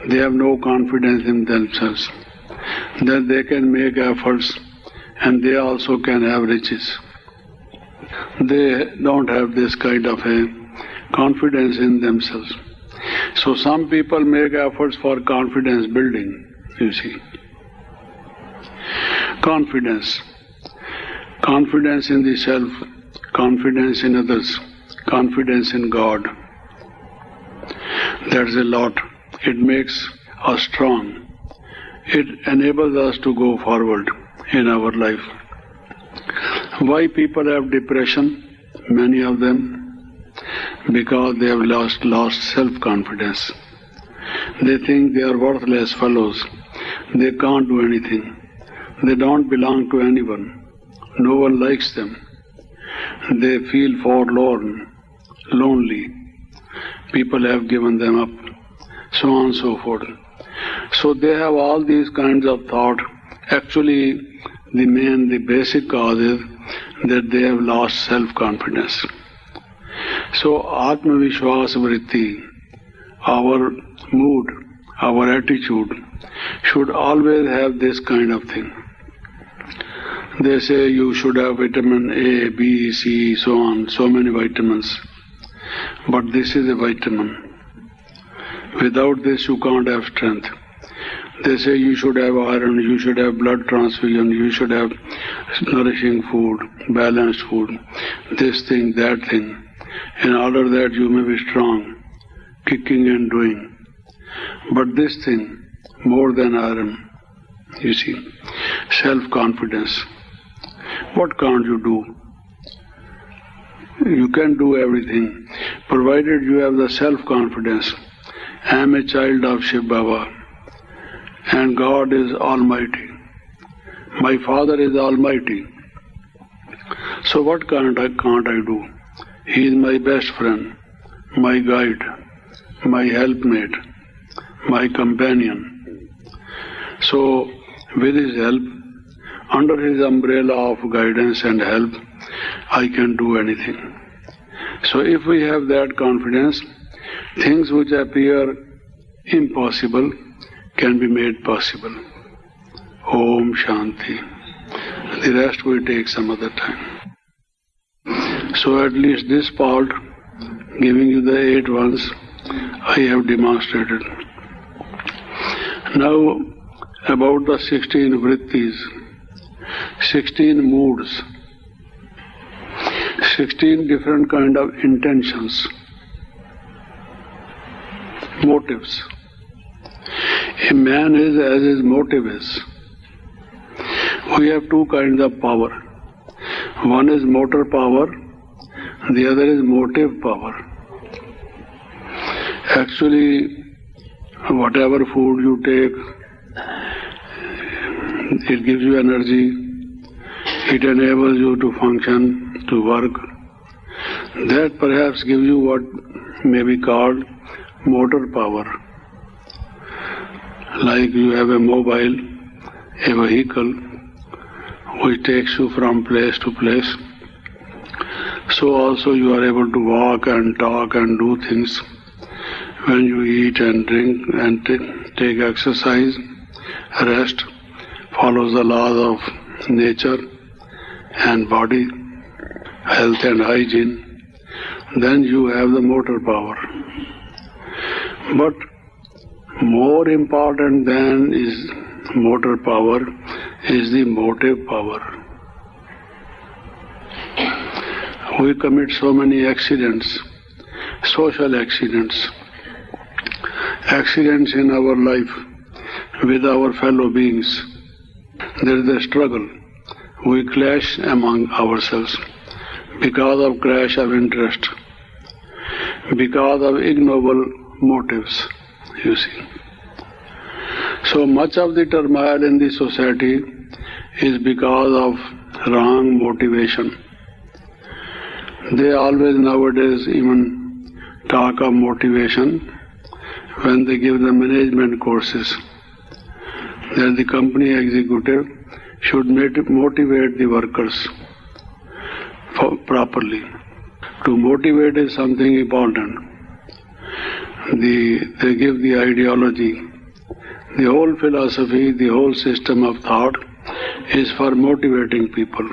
they have no confidence in themselves, that they can make efforts and they also can have riches. They don't have this kind of a confidence in themselves. So some people make efforts for confidence building, you see. Confidence. Confidence in the self, confidence in others, confidence in God. That's a lot. It makes us strong. It enables us to go forward in our life. Why people have depression? Many of them, because they have lost self-confidence. They think they are worthless fellows. They can't do anything. They don't belong to anyone. No one likes them. They feel forlorn, lonely. People have given them up, so on and so forth. So they have all these kinds of thought. Actually, the basic cause is that they have lost self-confidence. So Atma Vishwas Vritti, our mood, our attitude, should always have this kind of thing. They say you should have vitamin A, B, C, so on, so many vitamins. But this is a vitamin. Without this you can't have strength. They say you should have iron, you should have blood transfusion, you should have nourishing food, balanced food, this thing, that thing, in order that you may be strong, kicking and doing. But this thing, more than iron, you see, self-confidence. What can't you do? You can do everything, provided you have the self-confidence. I am a child of Shiv Baba, and God is Almighty. My Father is Almighty. So what can't I do? He is my best friend, my guide, my helpmate, my companion. So, with his help, under his umbrella of guidance and help, I can do anything. So if we have that confidence, things which appear impossible can be made possible. Om Shanti. The rest we take some other time. So at least this part, giving you the 8 ones, I have demonstrated. Now about the 16 vrittis, 16 moods, 16 different kind of intentions, motives. A man is as his motive is. We have 2 kinds of power. One is motor power, the other is motive power. Actually, whatever food you take, it gives you energy, it enables you to function, to work. That perhaps gives you what may be called motor power. Like you have a mobile, a vehicle, which takes you from place to place. So also you are able to walk and talk and do things when you eat and drink and take exercise, rest, follows the laws of nature and body, health and hygiene, then you have the motor power. But more important than is motor power is the motive power. We commit so many accidents, social accidents, accidents in our life with our fellow beings. There is a struggle. We clash among ourselves because of clash of interest, because of ignoble motives, you see. So much of the turmoil in the society is because of wrong motivation. They always nowadays even talk of motivation when they give the management courses, that the company executive should motivate the workers properly. To motivate is something important. They give the ideology. The whole philosophy, the whole system of thought is for motivating people.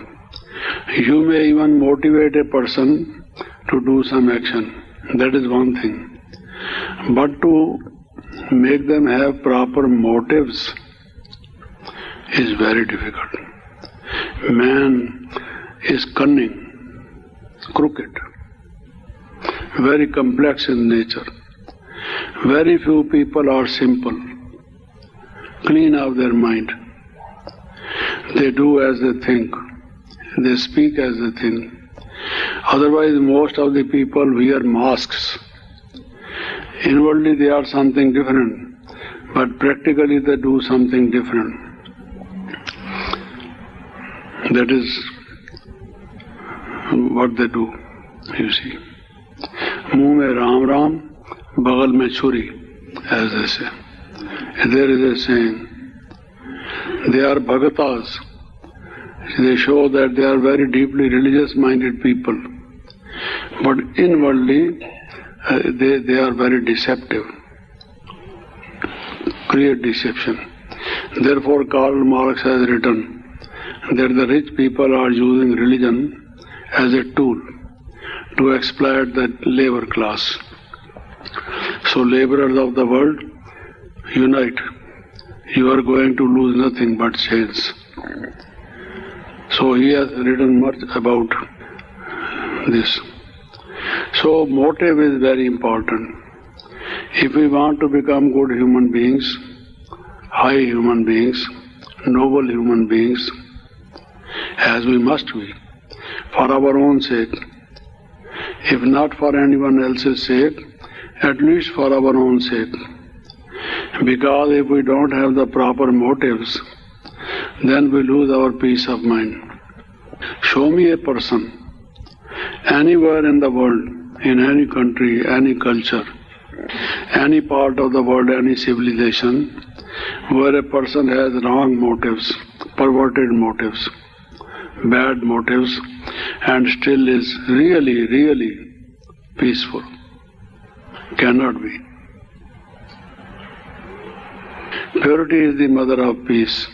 You may even motivate a person to do some action. That is one thing. But to make them have proper motives is very difficult. Man is cunning, crooked, very complex in nature. Very few people are simple, clean of their mind. They do as they think. They speak as they think. Otherwise, most of the people wear masks. Inwardly, they are something different, but practically they do something different. That is what they do, you see. Muh mein Ram Ram, bagal mein churi, as they say. There is a saying. They are bhagatas. They show that they are very deeply religious-minded people. But inwardly, they are very deceptive. Create deception. Therefore, Karl Marx has written that the rich people are using religion as a tool to exploit the labor class. So, laborers of the world, unite. You are going to lose nothing but chains. So he has written much about this. So motive is very important. If we want to become good human beings, high human beings, noble human beings, as we must be, for our own sake, if not for anyone else's sake, at least for our own sake. Because if we don't have the proper motives, then we lose our peace of mind. Show me a person, anywhere in the world, in any country, any culture, any part of the world, any civilization, where a person has wrong motives, perverted motives, bad motives, and still is really, really peaceful. Cannot be. Purity is the mother of peace.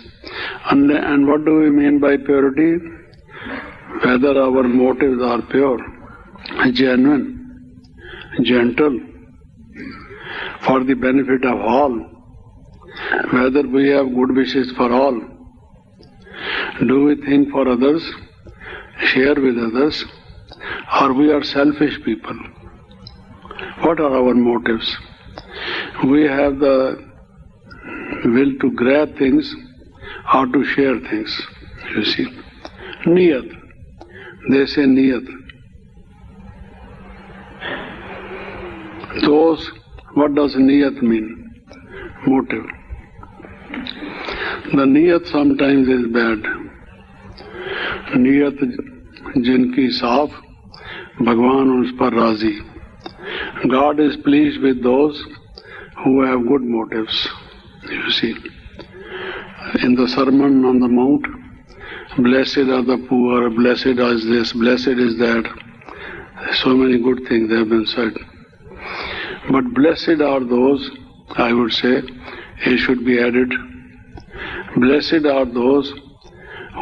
And what do we mean by purity? Whether our motives are pure, genuine, gentle, for the benefit of all, whether we have good wishes for all, do we think for others, share with others, or we are selfish people? What are our motives? We have the will to grab things or to share things, you see. Niyat. They say niyat. Those, what does niyat mean? Motive. The niyat sometimes is bad. Niyat jinki saaf, Bhagwan us par razi. God is pleased with those who have good motives, you see. In the Sermon on the Mount, blessed are the poor, blessed is this, blessed is that. So many good things have been said. But blessed are those, I would say, it should be added, blessed are those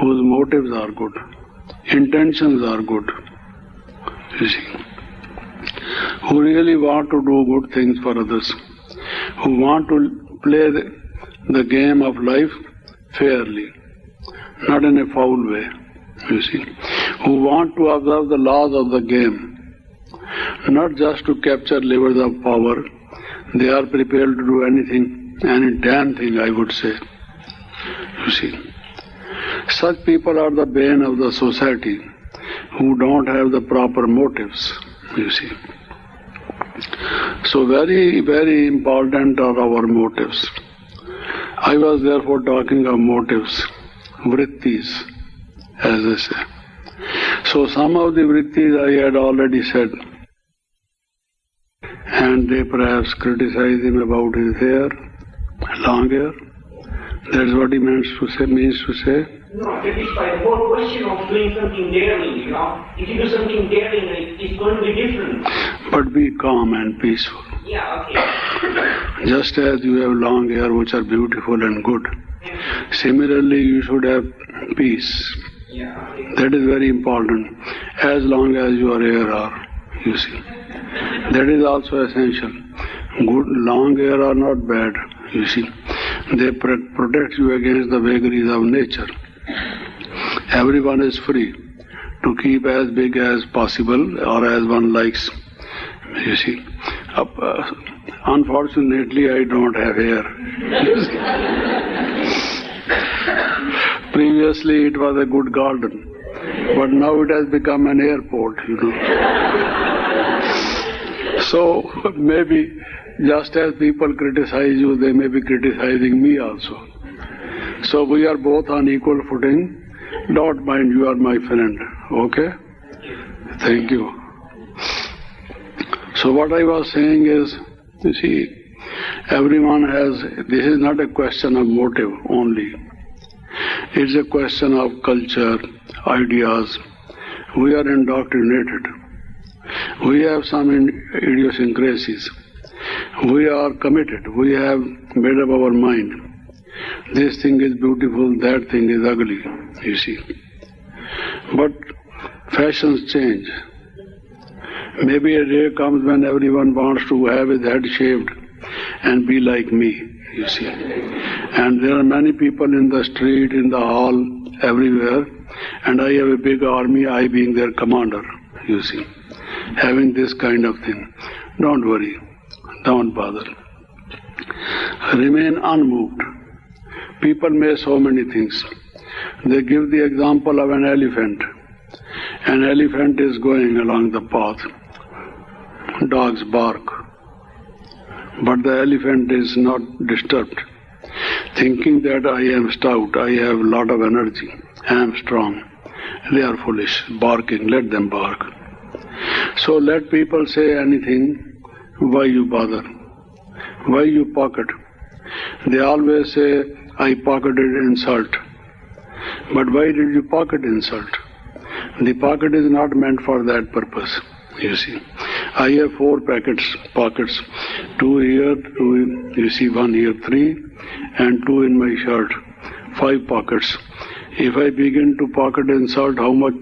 whose motives are good, intentions are good, you see, who really want to do good things for others, who want to play the game of life fairly, not in a foul way, you see, who want to observe the laws of the game, not just to capture levers of power. They are prepared to do anything, any damn thing, I would say, you see. Such people are the bane of the society, who don't have the proper motives, you see. So very, very important are our motives. I was therefore talking of motives, vrittis, as they say. So some of the vrittis I had already said, and they perhaps criticize him about his hair, long hair. That's what he means to say. No, that is why the whole question of doing something daring, you know. If you do something daring, it's going to be different. But be calm and peaceful. Yeah, okay. Just as you have long hair which are beautiful and good, similarly you should have peace. Yeah, okay. That is very important, as long as your hair are, you see. That is also essential. Good long hair are not bad, you see. They protect you against the vagaries of nature. Everyone is free to keep as big as possible or as one likes, you see. Unfortunately, I don't have hair. Previously, it was a good garden, but now it has become an airport, you know. So maybe just as people criticize you, they may be criticizing me also. So we are both on equal footing. Don't mind, you are my friend. Okay? Thank you. So what I was saying is, you see, everyone has, this is not a question of motive only. It's a question of culture, ideas. We are indoctrinated. We have some idiosyncrasies. We are committed. We have made up our mind. This thing is beautiful, that thing is ugly, you see. But fashions change. Maybe a day comes when everyone wants to have his head shaved and be like me, you see. And there are many people in the street, in the hall, everywhere, and I have a big army, I being their commander, you see. Having this kind of thing. Don't worry. Don't bother. Remain unmoved. People may so many things. They give the example of an elephant. An elephant is going along the path. Dogs bark. But the elephant is not disturbed, thinking that I am stout, I have a lot of energy, I am strong. They are foolish, barking, let them bark. So let people say anything, why you bother? Why you pocket? They always say, I pocketed insult. But why did you pocket insult? The pocket is not meant for that purpose, you see. I have 4 pockets, 2 here, 2, you see, 1 here, 3, and 2 in my shirt, 5 pockets. If I begin to pocket insult, how much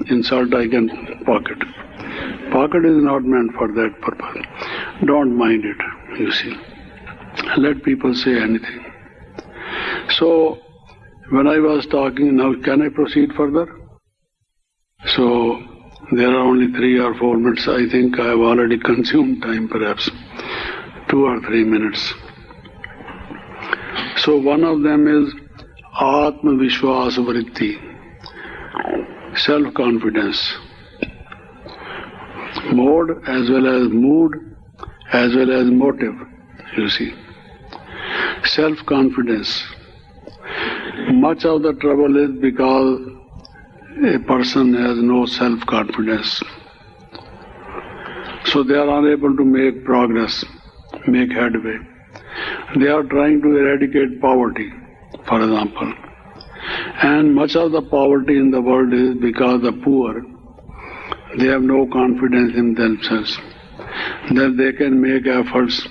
insult I can pocket? Pocket is not meant for that purpose. Don't mind it, you see. Let people say anything. So, when I was talking, now can I proceed further? So, there are only 3 or 4 minutes. I think I have already consumed time, perhaps 2 or 3 minutes. So, one of them is Atma Vishwas Vritti, self-confidence. Mode as well as mood as well as motive, you see. Self-confidence. Much of the trouble is because a person has no self-confidence. So they are unable to make progress, make headway. They are trying to eradicate poverty, for example. And much of the poverty in the world is because the poor, they have no confidence in themselves, that they can make efforts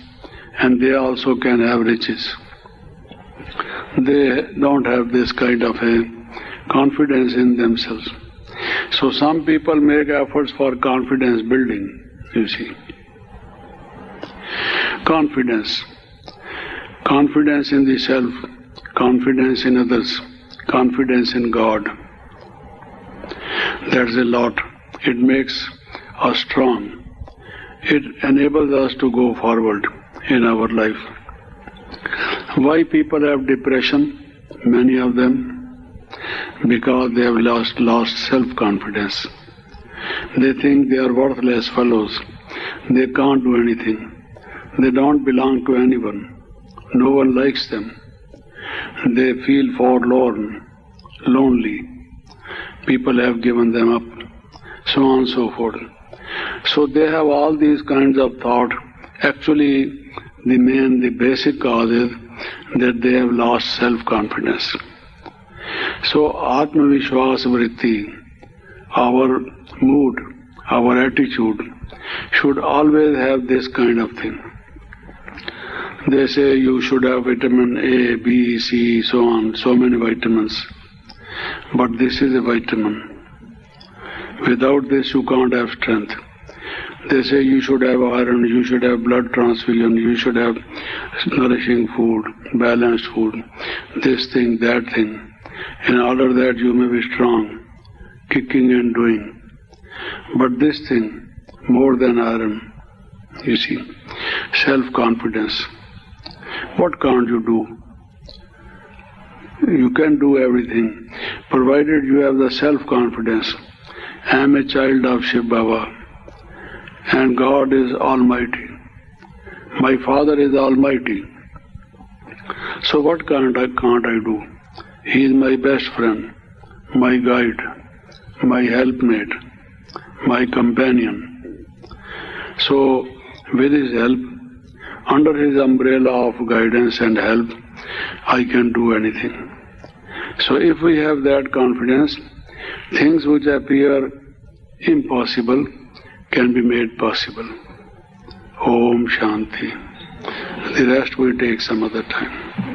and they also can have riches. They don't have this kind of a confidence in themselves. So some people make efforts for confidence building, you see. Confidence. Confidence in the self, confidence in others, confidence in God. That's a lot. It makes us strong. It enables us to go forward in our life. Why people have depression? Many of them. Because they have lost self-confidence. They think they are worthless fellows. They can't do anything. They don't belong to anyone. No one likes them. They feel forlorn, lonely. People have given them up, so on and so forth. So they have all these kinds of thought. Actually, the basic cause is that they have lost self-confidence. So, Atma Vishwas Vritti, our mood, our attitude, should always have this kind of thing. They say you should have vitamin A, B, C, so on, so many vitamins. But this is a vitamin. Without this you can't have strength. They say you should have iron, you should have blood transfusion, you should have nourishing food, balanced food, this thing, that thing. In order that you may be strong, kicking and doing. But this thing, more than iron, you see, self-confidence. What can't you do? You can do everything, provided you have the self-confidence. I am a child of Shiv Baba, and God is Almighty. My Father is Almighty. So what can't I do? He is my best friend, my guide, my helpmate, my companion. So, with his help, under his umbrella of guidance and help, I can do anything. So if we have that confidence, things which appear impossible can be made possible. Om Shanti. The rest we take some other time.